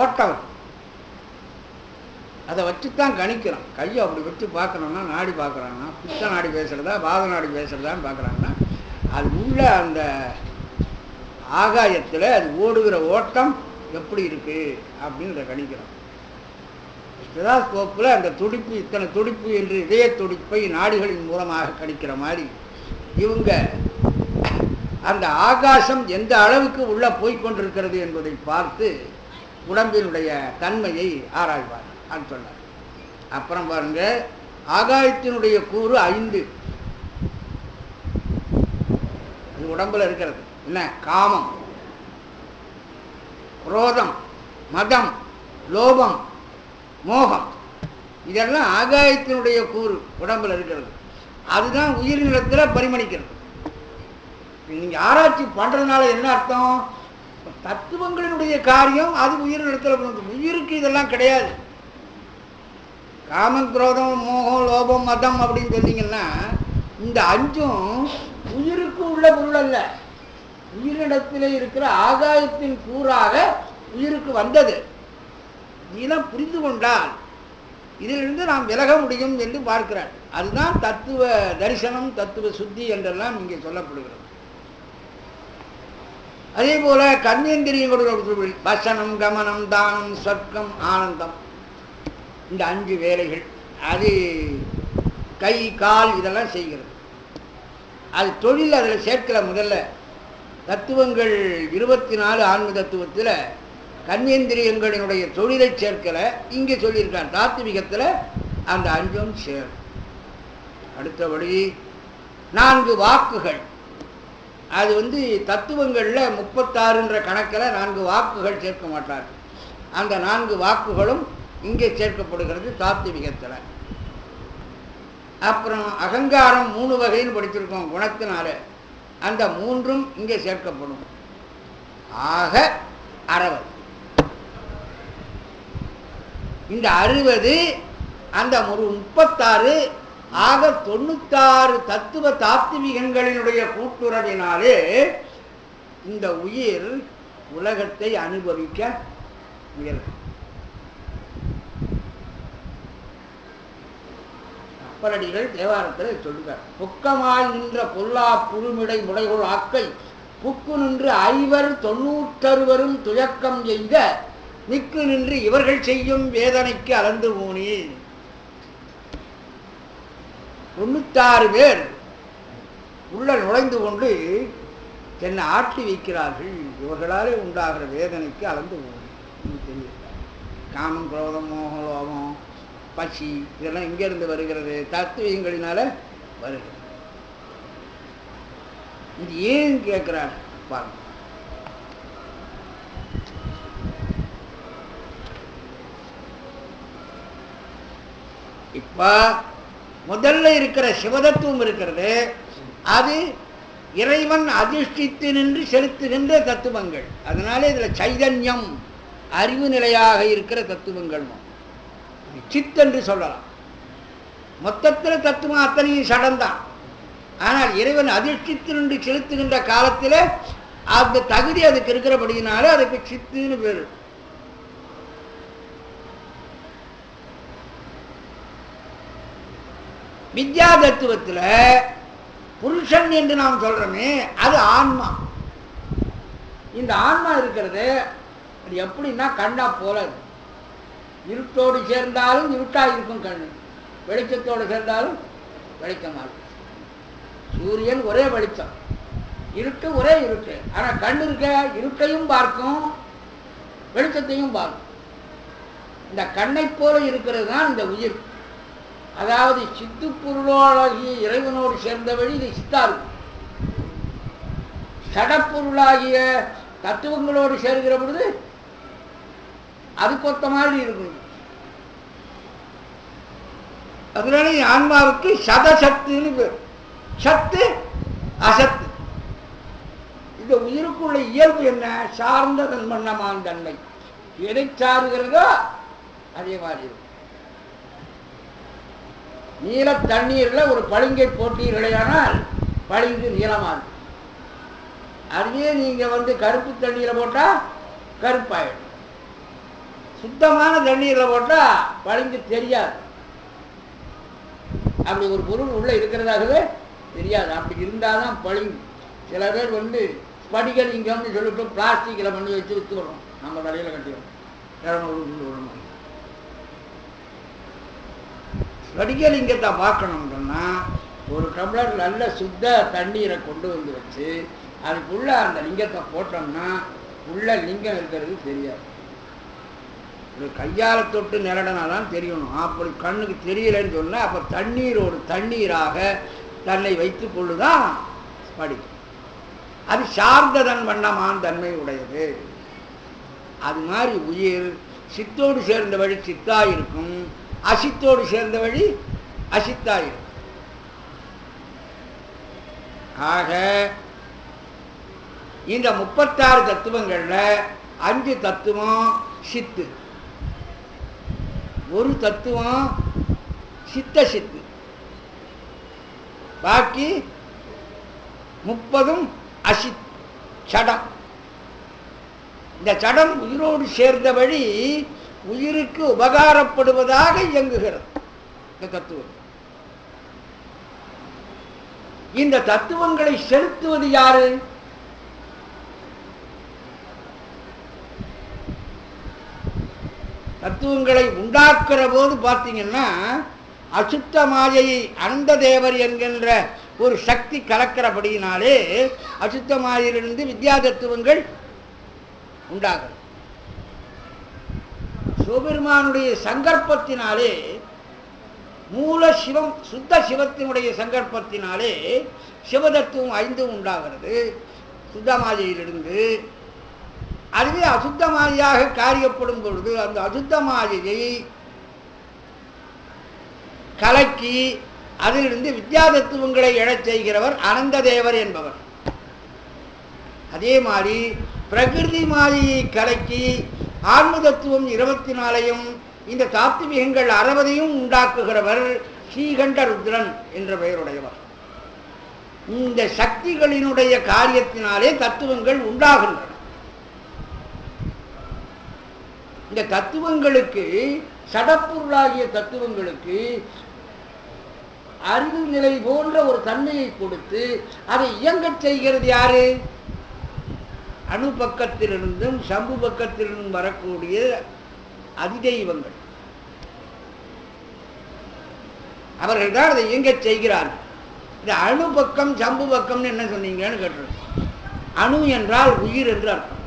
ஓட்டம். அதை வச்சுத்தான் கணிக்கிறோம். கையை அப்படி வச்சு பார்க்குறோம்னா நாடி பார்க்குறாங்கன்னா பித்த நாடி பேசுகிறதா வாத நாடி பேசுகிறதான்னு பார்க்குறாங்கன்னா அது உள்ள அந்த ஆகாயத்தில் அது ஓடுகிற ஓட்டம் எப்படி இருக்குது அப்படின்னு அதை கணிக்கிறோம். ஸ்டெதாஸ்கோப்பில் அந்த துடிப்பு, இத்தனை துடிப்பு என்று இதய துடிப்பை நாடிகளின் மூலமாக கணிக்கிற மாதிரி இவங்க அந்த ஆகாசம் எந்த அளவுக்கு உள்ளே போய்கொண்டிருக்கிறது என்பதை பார்த்து உடம்பினுடைய தன்மையை ஆராய்வார். அது சொன்னார். அப்புறம் பாருங்க, ஆகாயத்தினுடைய கூறு 5. அது உடம்புல இருக்கிறது என்ன? காமம், குரோதம், மதம், லோபம், மோகம். இதெல்லாம் ஆகாயத்தினுடைய கூறு உடம்புல இருக்கிறது. அதுதான் உயிரினத்தில் பரிமணிக்கிறது. நீங்க ஆராய்ச்சி பண்றதுனால என்ன அர்த்தம்? தத்துவங்களினுடைய காரியம் அது உயிரினத்தில். உயிருக்கு இதெல்லாம் கிடையாது. காமம், குரோதம், மோகம், லோபம், மதம் அப்படின்னு சொன்னீங்கன்னா இந்த 5ம் உயிருக்கு உள்ள பொருள் அல்ல. உயிரினத்தில் இருக்கிற ஆகாயத்தின் கூறாக உயிருக்கு வந்தது. இதெல்லாம் புரிந்து கொண்டால் இதிலிருந்து நாம் விலக முடியும் என்று பார்க்கிறார். அதுதான் தத்துவ தரிசனம், தத்துவ சுத்தி என்றெல்லாம் இங்கே சொல்லப்படுகிறது. அதே போல கர்மேந்திரியங்களோட வசனம், கமனம், தானம், சொர்க்கம், ஆனந்தம், இந்த 5 வேலைகள் அது கை கால் இதெல்லாம் செய்கிறது. அது தொழில் அதில் சேர்க்கல. முதல்ல தத்துவங்கள் 24 ஆன்ம தத்துவத்தில் கர்மேந்திரியங்களினுடைய தொழிலை சேர்க்கலை. இங்கே சொல்லியிருக்கான் தாத்விகத்தில் அந்த 5ம் சேரும். அடுத்தபடி 4 வாக்குகள். அது தத்துவங்களில் 36ன்ற கணக்கில் 4 வாக்குகள் சேர்க்க மாட்டார். அந்த 4 வாக்குகளும் இங்கே சேர்க்கப்படுகிறது தாத்விகத்தில். அப்புறம் அகங்காரம் 3 வகைன்னு படிச்சிருக்கோம் குணத்தினால. அந்த 3ம் இங்கே சேர்க்கப்படும். ஆக 60. இந்த 60 அந்த 36 ஆக 96 தத்துவ தாத்விகங்களினுடைய கூட்டுறவினாலே இந்த உயிர் உலகத்தை அனுபவிக்க முயலும். அப்பரடிகள் தேவாரத்தில் சொல்லுகிறார், பொக்கமாய் நின்ற பொல்லா புழுமிடை முடைகொள் ஆக்கை புக்கு நின்று 590 துயக்கம் எய்த மிக்கு நின்று இவர்கள் செய்யும் வேதனைக்கு அலந்து ஊனி. 96 பேர் உள்ள நுழைந்து கொண்டு என்னை ஆட்டி வைக்கிறார்கள், இவர்களாலே உண்டாகிற வேதனைக்கு அளந்து தெரியும். காமம், குரோதம், மோகம், லோகம், பசி இதெல்லாம் எங்கேருந்து வருகிறது? தத்துவங்களினால வருகிறது. இது ஏன் கேட்கிறார் பாருங்க. இப்ப முதல்ல இருக்கிற சிவதத்துவம் இருக்கிறது, அது இறைவன் அதிஷ்டித்து நின்று செலுத்துகின்ற தத்துவங்கள். அதனால இதுல சைதன்யம் அறிவு நிலையாக இருக்கிற தத்துவங்கள் சித் என்று சொல்லலாம். மொத்தத்தில் தத்துவம் அத்தனையும் சடந்தான். ஆனால் இறைவன் அதிஷ்டித்து நின்று செலுத்துகின்ற காலத்தில் அந்த தகுதி அதுக்கு இருக்கிறபடினால அதுக்கு சித்துன்னு பேரு. வித்யா தத்துவத்தில் புருஷன் என்று நாம் சொல்றோமே, அது ஆன்மா. இந்த ஆன்மா இருக்கிறது அது எப்படின்னா கண்ணா போல, இருட்டோடு சேர்ந்தாலும் இருட்டா இருக்கும் கண்ணு, வெளிச்சத்தோடு சேர்ந்தாலும் வெளிச்சமாக இருக்கும். சூரியன் ஒரே வெளிச்சம், இருட்டு ஒரே இருட்டு. ஆனால் கண் இருக்க இருட்டையும் பார்க்கும், வெளிச்சத்தையும் பார்க்கும். இந்த கண்ணை போல இருக்கிறது தான் இந்த உயிர். அதாவது சித்து பொருளாகிய இறைவனோடு சேர்ந்த வழி இது சித்தா இருக்கும். சடப்பொருளாகிய தத்துவங்களோடு சேர்கிற பொழுது அது கொத்த மாதிரி இருக்கும். அதனால ஆன்மாவுக்கு சதசத்துன்னு பேர். சத்து அசத்து. இந்த உயிருக்குள்ள இயல்பு என்ன? சார்ந்த தன்மன்னமான தன்மை. எதை சாருகிறதோ அதே மாதிரி இருக்கும். நீல தண்ணீர்ல ஒரு பளிங்கை போட்டீர்களேயானால் பளிங்கு நீளமாக இருக்கும். அதுவே நீங்க கருப்பு தண்ணீரை போட்டா கருப்பாயிடும். சுத்தமான தண்ணீர்ல போட்டா பளிங்கு தெரியாது. அப்படி ஒரு பொருள் உள்ள இருக்கிறதாகவே தெரியாது. அப்படி இருந்தாதான் பளிங்கு. சில பேர் ஸ்படிகலிங்கம்னு சொல்லிட்டு பிளாஸ்டிக்கில் பண்ணி வச்சு விற்று வரும். நம்ம தலையில கட்டிடுறோம் 200 ஸ்படிகலிங்கத்தை பார்க்கணும்னா ஒரு டம்ளர் நல்ல சுத்த தண்ணீரை கொண்டு வச்சு அதுக்குள்ள அந்த லிங்கத்தை போட்டோம்னா உள்ள லிங்கம் இருக்கிறது தெரியாது. ஒரு கையால தொட்டு நிரடனாதான் தெரியணும். அப்படி கண்ணுக்கு தெரியலன்னு சொன்னா அப்ப தண்ணீரோடு தண்ணீராக தன்னை வைத்துக் கொள்ளுதான் ஸ்படிகம். அது சார்ந்ததன் வண்ணமான தன்மை உடையது. அது மாதிரி உயிர் சித்தோடு சேர்ந்த வழி சித்தா இருக்கும், அசித்தோடு சேர்ந்த வழி அசித்தா இருக்கும். ஆக இந்த 36 தத்துவங்கள்ல 5 தத்துவம் சித்து, ஒரு தத்துவம் சித்த சித்து, பாக்கி 30 அசித் சடம். இந்த சடம் உயிரோடு சேர்ந்த வழி உயிருக்கு உபகாரப்படுவதாக இயங்குகிறது இந்த தத்துவம். இந்த தத்துவங்களை செலுத்துவது யாரு? தத்துவங்களை உண்டாக்குற போது பார்த்தீங்கன்னா அசுத்த மாயையை அனந்த தேவர் என்கின்ற ஒரு சக்தி கலக்கிறபடியினாலே அசுத்த மாயிலிருந்து வித்யா தத்துவங்கள் உண்டாகிறது. சிவபெருமானுடைய சங்கற்பத்தினாலே, மூல சிவம் சுத்த சிவத்தினுடைய சங்கற்பத்தினாலே சிவதத்துவம் 5 உண்டாகிறது சுத்த மாயையிலிருந்து. அதுவே அசுத்த மாயையாக காரியப்படும் பொழுது அந்த அசுத்த மாயையை கலக்கி அதிலிருந்து வித்யா தத்துவங்களை எழச் செய்கிறவர் அனந்த தேவர் என்பவர். அதே மாதிரி பிரகிருதி மாயையை கலக்கி ஆன்ம தத்துவம் 24 இந்த தாத்விகங்கள் 60 உண்டாக்குகிறவர் ஸ்ரீகண்ட ருத்ரன் என்ற பெயருடையவர். இந்த சக்திகளினுடைய காரியத்தினாலே தத்துவங்கள் உண்டாகின்றன. இந்த தத்துவங்களுக்கு, சடப்பொருளாகிய தத்துவங்களுக்கு அறிவு நிலை போன்ற ஒரு தன்மையை கொடுத்து அதை இயங்கச் செய்கிறது யாரு? அணு பக்கத்திலிருந்தும் சம்பு பக்கத்திலிருந்தும் வரக்கூடிய அதிதெய்வங்கள். அவர்கள் தான் அதை இயங்கச் செய்கிறார்கள். இந்த அணு பக்கம் சம்பு பக்கம்னு என்ன சொன்னீங்கன்னு கேட்டிருக்கோம். அணு என்றால் உயிர் என்று அர்த்தம்,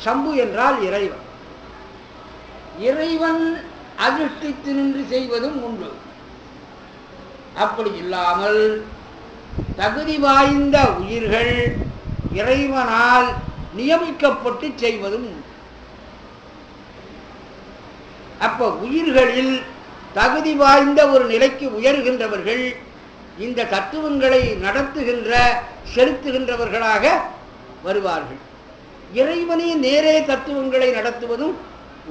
சம்பு என்றால் இறைவன். இறைவன் அதிஷ்டித்து நின்று செய்வதும் உண்டு. அப்படி இல்லாமல் தகுதி வாய்ந்த உயிர்கள் இறைவனால் நியமிக்கப்பட்டு செய்வதும் உண்டு. அப்ப உயிர்களில் தகுதி வாய்ந்த ஒரு நிலைக்கு உயர்கின்றவர்கள் இந்த தத்துவங்களை நடத்துகின்ற, செலுத்துகின்றவர்களாக வருவார்கள். இறைவனே நேரே தத்துவங்களை நடத்துவதும்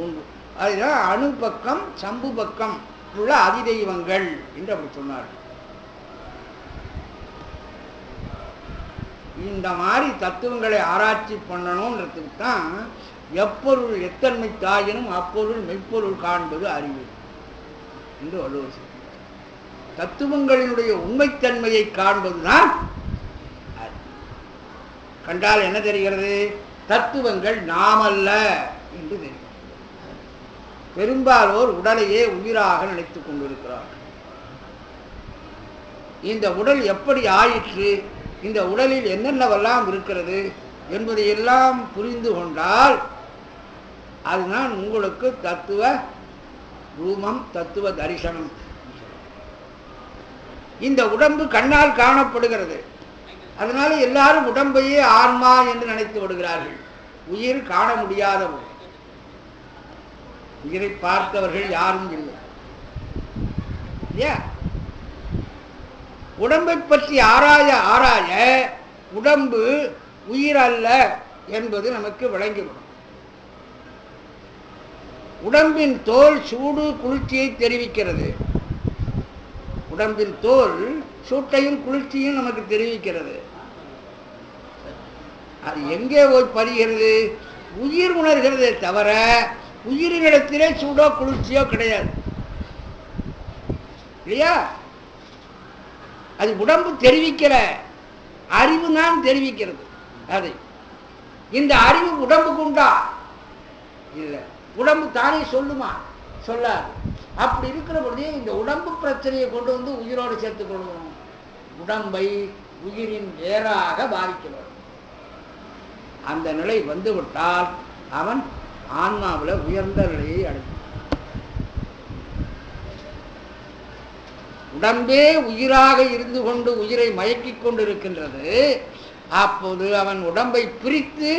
உண்டு. அதுதான் அணு பக்கம் சம்பு பக்கம் உள்ள அதிதெய்வங்கள் என்று அப்படி சொன்னார்கள். இந்த மாதிரி தத்துவங்களை ஆராய்ச்சி பண்ணணும்ன்றதுக்கு தான் எப்பொருள் எத்தன்மை தாயினும் அப்பொருள் மெய்ப்பொருள் காண்பது அறிவு என்று வள்ளுவர் சொல்றார். தத்துவங்களினுடைய உண்மைத்தன்மையை காண்பதுதான். கண்டால் என்ன தெரிகிறது? தத்துவங்கள் நாமல்ல என்று தெரியும். பெரும்பாலோர் உடலையே உயிராக நினைத்துக் கொண்டிருக்கிறார்கள். இந்த உடல் எப்படி ஆயிற்று, இந்த உடலில் என்னென்னவெல்லாம் இருக்கிறது என்பதையெல்லாம் புரிந்து கொண்டால் அதுதான் உங்களுக்கு தத்துவ ரூபம், தத்துவ தரிசனம். இந்த உடம்பு கண்ணால் காணப்படுகிறது, அதனால எல்லாரும் உடம்பையே ஆன்மா என்று நினைத்து விடுகிறார்கள். உயிர் காண முடியாத ஒன்று. உயிரை பார்த்தவர்கள் யாரும் இல்லை. உடம்பை பற்றி ஆராய ஆராய உடம்பு உயிர் அல்ல என்பது நமக்கு விளங்கிவிடும். உடம்பின் தோல் சூடு குளிர்ச்சியை தெரிவிக்கிறது. உடம்பின் தோல் சூட்டையும் குளிர்ச்சியும் நமக்கு தெரிவிக்கிறது. அது எங்கே போய் பதிகிறது? உயிர் உணர்கிறதே தவிர உயிரினிடத்திலே சூடோ குளிர்ச்சியோ கிடையாது, இல்லையா? அது உடம்பு தெரிவிக்கிற அறிவு தான் தெரிவிக்கிறது. அதை இந்த அறிவு உடம்புக்கு உண்டா? இல்லை. உடம்பு தானே சொல்லுமா? சொல்லாது. அப்படி இருக்கிற பொழுதே இந்த உடம்பு பிரச்சனையை கொண்டு வந்து உயிரோடு சேர்த்துக் கொள்ளணும். உடம்பை உயிரின் வேறாக பாதிக்கிறது. அந்த நிலை வந்துவிட்டால் அவன் ஆன்மாவில் உயர்ந்த நிலையை அடையும். உடம்பே உயிராக இருந்து கொண்டு உயிரை மயக்கிக் கொண்டிருக்கின்றது. அப்போது அவன் உடம்பை பிரித்து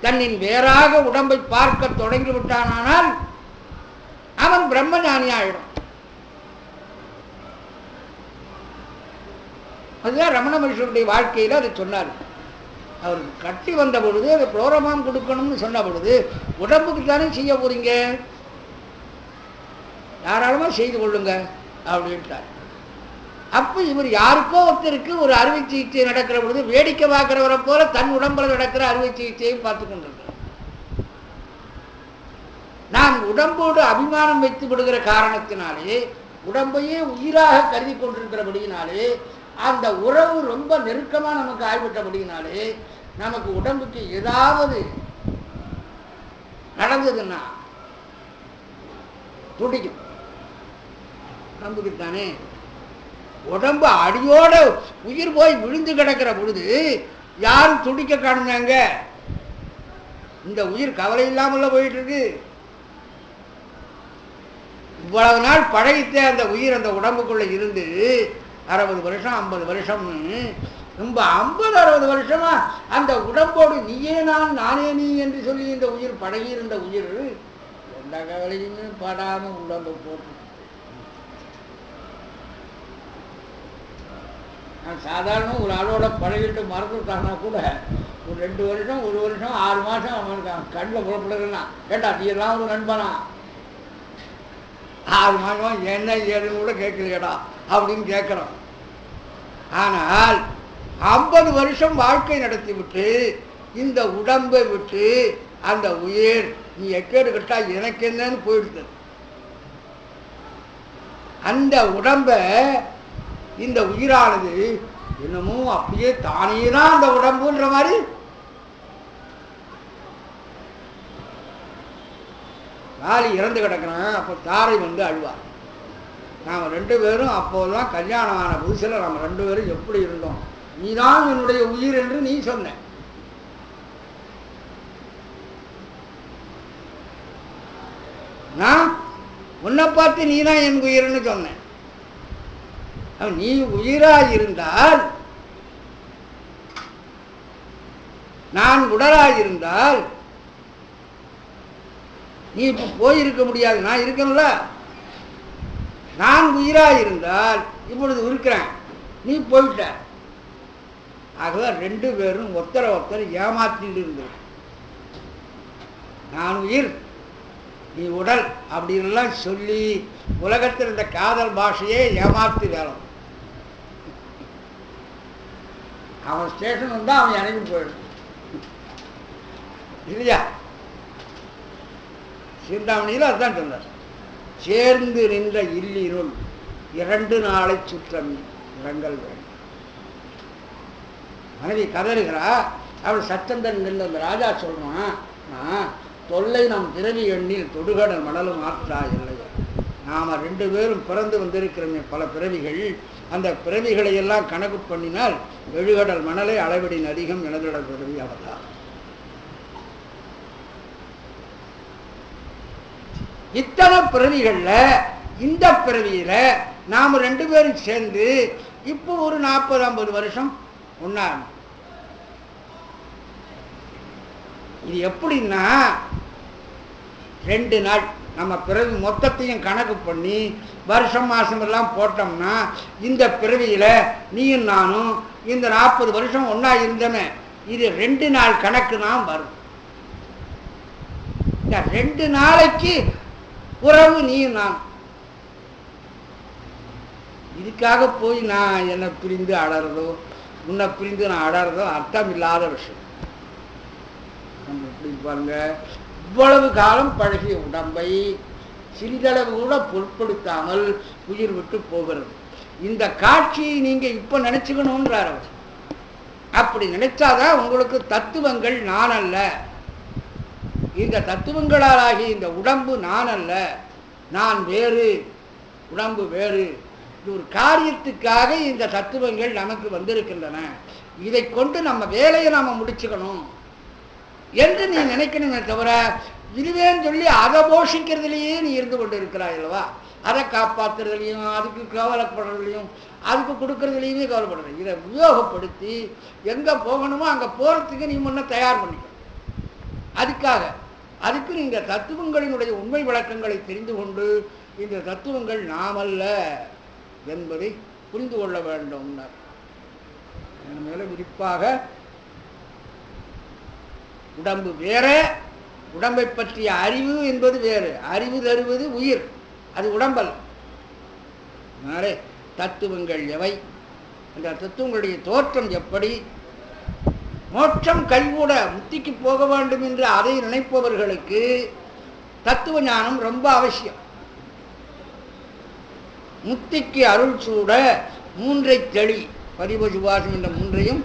தன்னின் வேறாக உடம்பை பார்க்க தொடங்கிவிட்டானால் அவன் பிரம்மஞானி ஆயிடும். அதுதான் ரமண மகரிஷியுடைய வாழ்க்கையில் அதை சொன்னார். அவர் கட்டி வந்த பொழுது அதை புளோரமாம் கொடுக்கணும்னு சொன்ன பொழுது, உடம்புக்கு தானே செய்ய போறீங்க, தாராளமா செய்து கொள்ளுங்க அப்படின்ட்டார். அப்ப இவர் யாருக்கோ ஒருத்தருக்கு ஒரு அறுவை சிகிச்சை நடக்கிற பொழுது வேடிக்கை பார்க்கிறவரை போல தன் உடம்புல நடக்கிற அறுவை சிகிச்சையும் பார்த்து கொண்டிருக்கிறார். நாம் உடம்போடு அபிமானம் வைத்து விடுகிற காரணத்தினாலே, உடம்பையே உயிராக கருதி கொண்டிருக்கிறபடியினாலே, அந்த உறவு ரொம்ப நெருக்கமா நமக்கு ஆகிவிட்டபடியினாலே நமக்கு உடம்புக்கு ஏதாவது நடந்ததுன்னா துடிக்கும். உடம்புக்கு தானே. உடம்பு அடியோட உயிர் போய் விழுந்து கிடக்கிற பொழுது யாரும் துடிக்க காணுங்க? இந்த உயிர் கவலை இல்லாமல போயிட்டு இருக்கு. இவ்வளவு நாள் பழகித்த அந்த உயிர் அந்த உடம்புக்குள்ள இருந்து 60 வருஷம் 50 வருஷம்னு ரொம்ப 50-60 வருஷமா அந்த உடம்போடு நீயே நான் நானே நீ என்று சொல்லி இந்த உயிர் பழகி இருந்த உயிர் எந்த கவலையுமே படாம உடம்பு போட்டு. நான் சாதாரண ஒரு ஆளோட பழகிட்டு மறந்துட்டான்னா கூட ஒரு 2 வருஷம் 1 வருஷம் 6 மாசம் அவனுக்கு கண்ணில் புறப்படுதுன்னா, கேட்டா நீ எல்லாம் ஒரு நண்பனா? 6 மாதம் என்ன ஏதுன்னு கூட கேட்கலையடா அப்படின்னு கேட்குறோம். ஆனால் 50 வருஷம் வாழ்க்கை நடத்திவிட்டு இந்த உடம்பை விட்டு அந்த உயிர் நீ எக்கேடு கட்டா எனக்கு என்னன்னு போயிடுது. அந்த உடம்ப இந்த உயிரானது என்னமோ அப்படியே தானே தான் அந்த உடம்புன்ற மாதிரி காலி இறந்து கிடக்கிறான். அப்போ தாரை வந்து அழுவார். நாம் 2 பேரும் அப்போதான் கல்யாணம் ஆன புதுசில் நம்ம 2 பேரும் எப்படி இருந்தோம், நீதான் என்னுடைய உயிர் என்று நீ சொன்ன. நான் உன்னை பார்த்து நீ தான் என் உயிர்னு சொன்னேன். நீ உயிராயிருந்தால் நான் உடலாயிருந்தால் நீ இப்ப போயிருக்க முடியாது. நான் இருக்கணும்ல. நான் உயிராயிருந்தால் இப்பொழுது இருக்கிறேன், நீ போயிட்ட. ஆகவே 2 பேரும் ஒருத்தரை ஒருத்தர் ஏமாற்றிட்டு இருந்தோம். நான் உயிர் நீ உடல் அப்படின்லாம் சொல்லி உலகத்தில் இந்த காதல் பாஷையே ஏமாத்து வேணும். அவன் ஸ்டேஷன் வந்தால் அவன் இறங்கி போயிடும் இல்லையா? சிந்தாமணியில் அதுதான் சொன்னார். சேர்ந்து நின்ற இல்லினுள் 2 நாளை சுற்றம் இரங்கல் வேண்டும். மனைவி கதறுகிறா. அவள் சச்சந்தன் நின்ற அந்த ராஜா சொல்றான், தொல்லை நம் பிறவி எண்ணில் தொடுகடல் மணலும் ஆற்றா இல்லையா. நாம் 2 பேரும் பிறந்து வந்திருக்கிறோமே பல பிறவிகள். அந்த பிறவிகளை எல்லாம் கணக்கு பண்ணினால் எழுகடல் மணலை அளவிடின் அதிகம் எனதுடல் பிறவி அவர்தான். இத்தனை பிறவிகள்ல இந்த பிறவியில நாம் 2 பேரும் சேர்ந்து இப்போ ஒரு 40-50 வருஷம் ஒன்னா. இது எப்படின்னா 2 நாள் நம்ம பிறவி மொத்தத்தையும் கணக்கு பண்ணி வருஷம் மாசம் எல்லாம் போட்டோம்னா இந்த பிறவியில நீயும் நானும் இந்த 40 வருஷம் ஒன்னா இருந்தமே, இது 2 நாள் கணக்கு தான் வரும். இந்த 2 நாளைக்கு உறவு நீயும் நான். இதுக்காக போய் நான் என்னை பிரிந்து அடறதோ உன்னை பிரிந்து நான் அடறதோ அர்த்தம் இல்லாத விஷயம். நம்ம எப்படி பாருங்க, இவ்வளவு காலம் பழகிய உடம்பை சிறிதளவு கூட பொருட்படுத்தாமல் உயிர் விட்டு போகிறது. இந்த காட்சியை நீங்க இப்ப நினைச்சுக்கணும்ன்றார் அவர். அப்படி நினைச்சாதான் உங்களுக்கு தத்துவங்கள் நான் அல்ல, இந்த தத்துவங்களாலாகி இந்த உடம்பு நான் அல்ல, நான் வேறு, உடம்பு வேறு. இது ஒரு காரியத்துக்காக இந்த தத்துவங்கள் நமக்கு வந்திருக்கின்றன. இதை கொண்டு நம்ம வேலையை நாம முடிச்சுக்கணும் என்று நீ நினைக்கணுமே தவிர இதுவேன்னு சொல்லி அதை போஷிக்கிறதுலையே நீ இருந்து கொண்டு இருக்கிறாய் அல்லவா. அதை காப்பாற்றுறதுலையும் அதுக்கு கவலைப்படுறதுலையும் அதுக்கு கொடுக்கறதுலையுமே கவலைப்படுறது. இதை உபயோகப்படுத்தி எங்கே போகணுமோ அங்கே போகிறதுக்கு நீ முன்ன தயார் பண்ணிக்க. அதுக்கு நீங்கள் தத்துவங்களினுடைய உண்மை விளக்கங்களை தெரிந்து கொண்டு இந்த தத்துவங்கள் நாமல்ல என்பதை புரிந்து கொள்ள வேண்டும். மேல விரிப்பாக உடம்பு வேற, உடம்பை பற்றிய அறிவு என்பது வேறு. அறிவு தருவது உயிர், அது உடம்பல். அதனாலே தத்துவங்கள் எவை, அந்த தத்துவங்களுடைய தோற்றம் எப்படி, மோட்சம் கைகூட முத்திக்கு போக வேண்டும் என்று அதை நினைப்பவர்களுக்கு தத்துவ ஞானம் ரொம்ப அவசியம். முத்திக்கு அருள் சூட 3 தெளி பரிபசுவாசம் என்ற 3ஐயும்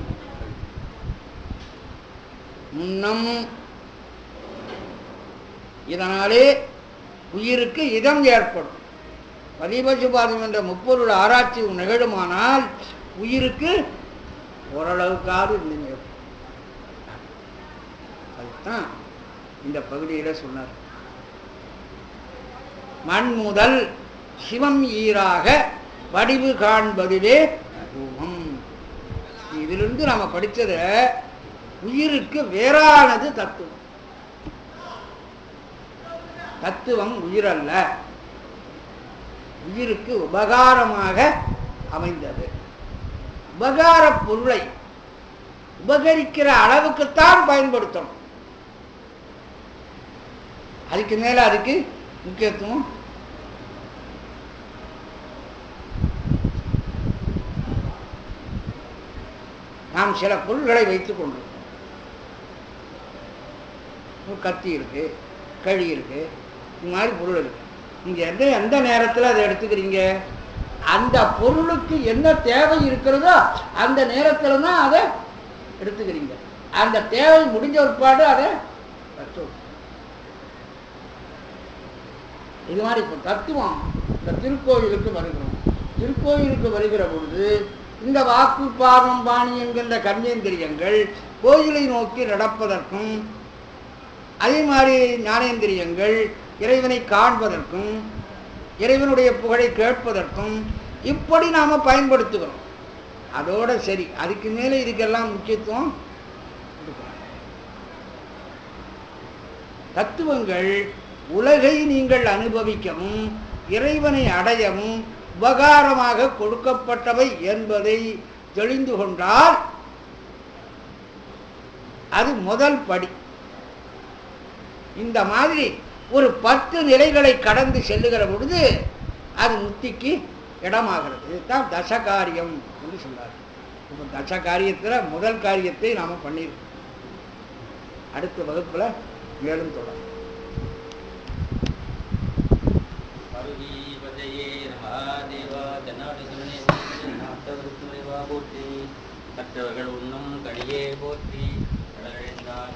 முன்னம். இதனாலே உயிருக்கு இதம் ஏற்படும். பரிபசுபாதம் என்ற முப்பொருள் ஆராய்ச்சி நிகழுமானால் உயிருக்கு ஓரளவுக்காவது இதம் ஏற்படும். அதுதான் இந்த பகுதியில சொன்னார். மண் முதல் சிவம் ஈராக வடிவு காண்பதுவே ரூபம். இதிலிருந்து நாம படிச்சத உயிருக்கு வேறானது தத்துவம். தத்துவம் உயிரல்ல, உயிருக்கு உபகாரமாக அமைந்தது. உபகார பொருளை உபகரிக்கிற அளவுக்குத்தான் பயன்படுத்தணும். அதுக்கு மேல அதுக்கு முக்கியத்துவம் நாம் சில பொருள்களை வைத்துக் கொண்டிருக்கோம். ஒரு கத்தி இருக்கு, கழி இருக்கு, இது மாதிரி பொருள் இருக்கு. நீங்க எந்த நேரத்தில் அதை எடுத்துக்கிறீங்க? அந்த பொருளுக்கு என்ன தேவை இருக்கிறதோ அந்த நேரத்தில் தான் அதை எடுத்துக்கிறீங்க. அந்த தேவை முடிஞ்ச ஒருபாடு அதை வச்சு. இது மாதிரி இப்போ தத்துவம் இந்த திருக்கோயிலுக்கு வருகிறோம். திருக்கோயிலுக்கு வருகிற பொழுது இந்த வாக்கு பாதம் பாணி என்கின்ற கர்மேந்திரியங்கள் கோயிலை நோக்கி நடப்பதற்கும், அதே மாதிரி ஞானேந்திரியங்கள் இறைவனை காண்பதற்கும் இறைவனுடைய புகழை கேட்பதற்கும் இப்படி நாம் பயன்படுத்துகிறோம். அதோட சரி, அதுக்கு மேலே இதுக்கெல்லாம் முக்கியத்துவம் கொடுக்கிறோம். தத்துவங்கள் உலகை நீங்கள் அனுபவிக்கவும் இறைவனை அடையவும் உபகாரமாக கொடுக்கப்பட்டவை என்பதை தெளிந்து கொண்டால் அது முதல் படி. இந்த மாதிரி ஒரு 10 நிலைகளை கடந்து செல்லுகிற பொழுது அது முக்திக்கு இடமாகிறது. இதுதான் தசகாரியம் என்று சொல்றாரு. இப்போ தசகாரியத்தில் முதல் காரியத்தை நாம் பண்ணியிருக்கோம். அடுத்த வகுப்புல மேலும் தொடரும். கற்றவர்கள் உண்ணும் கடியே போற்றி கடலெழுந்தார்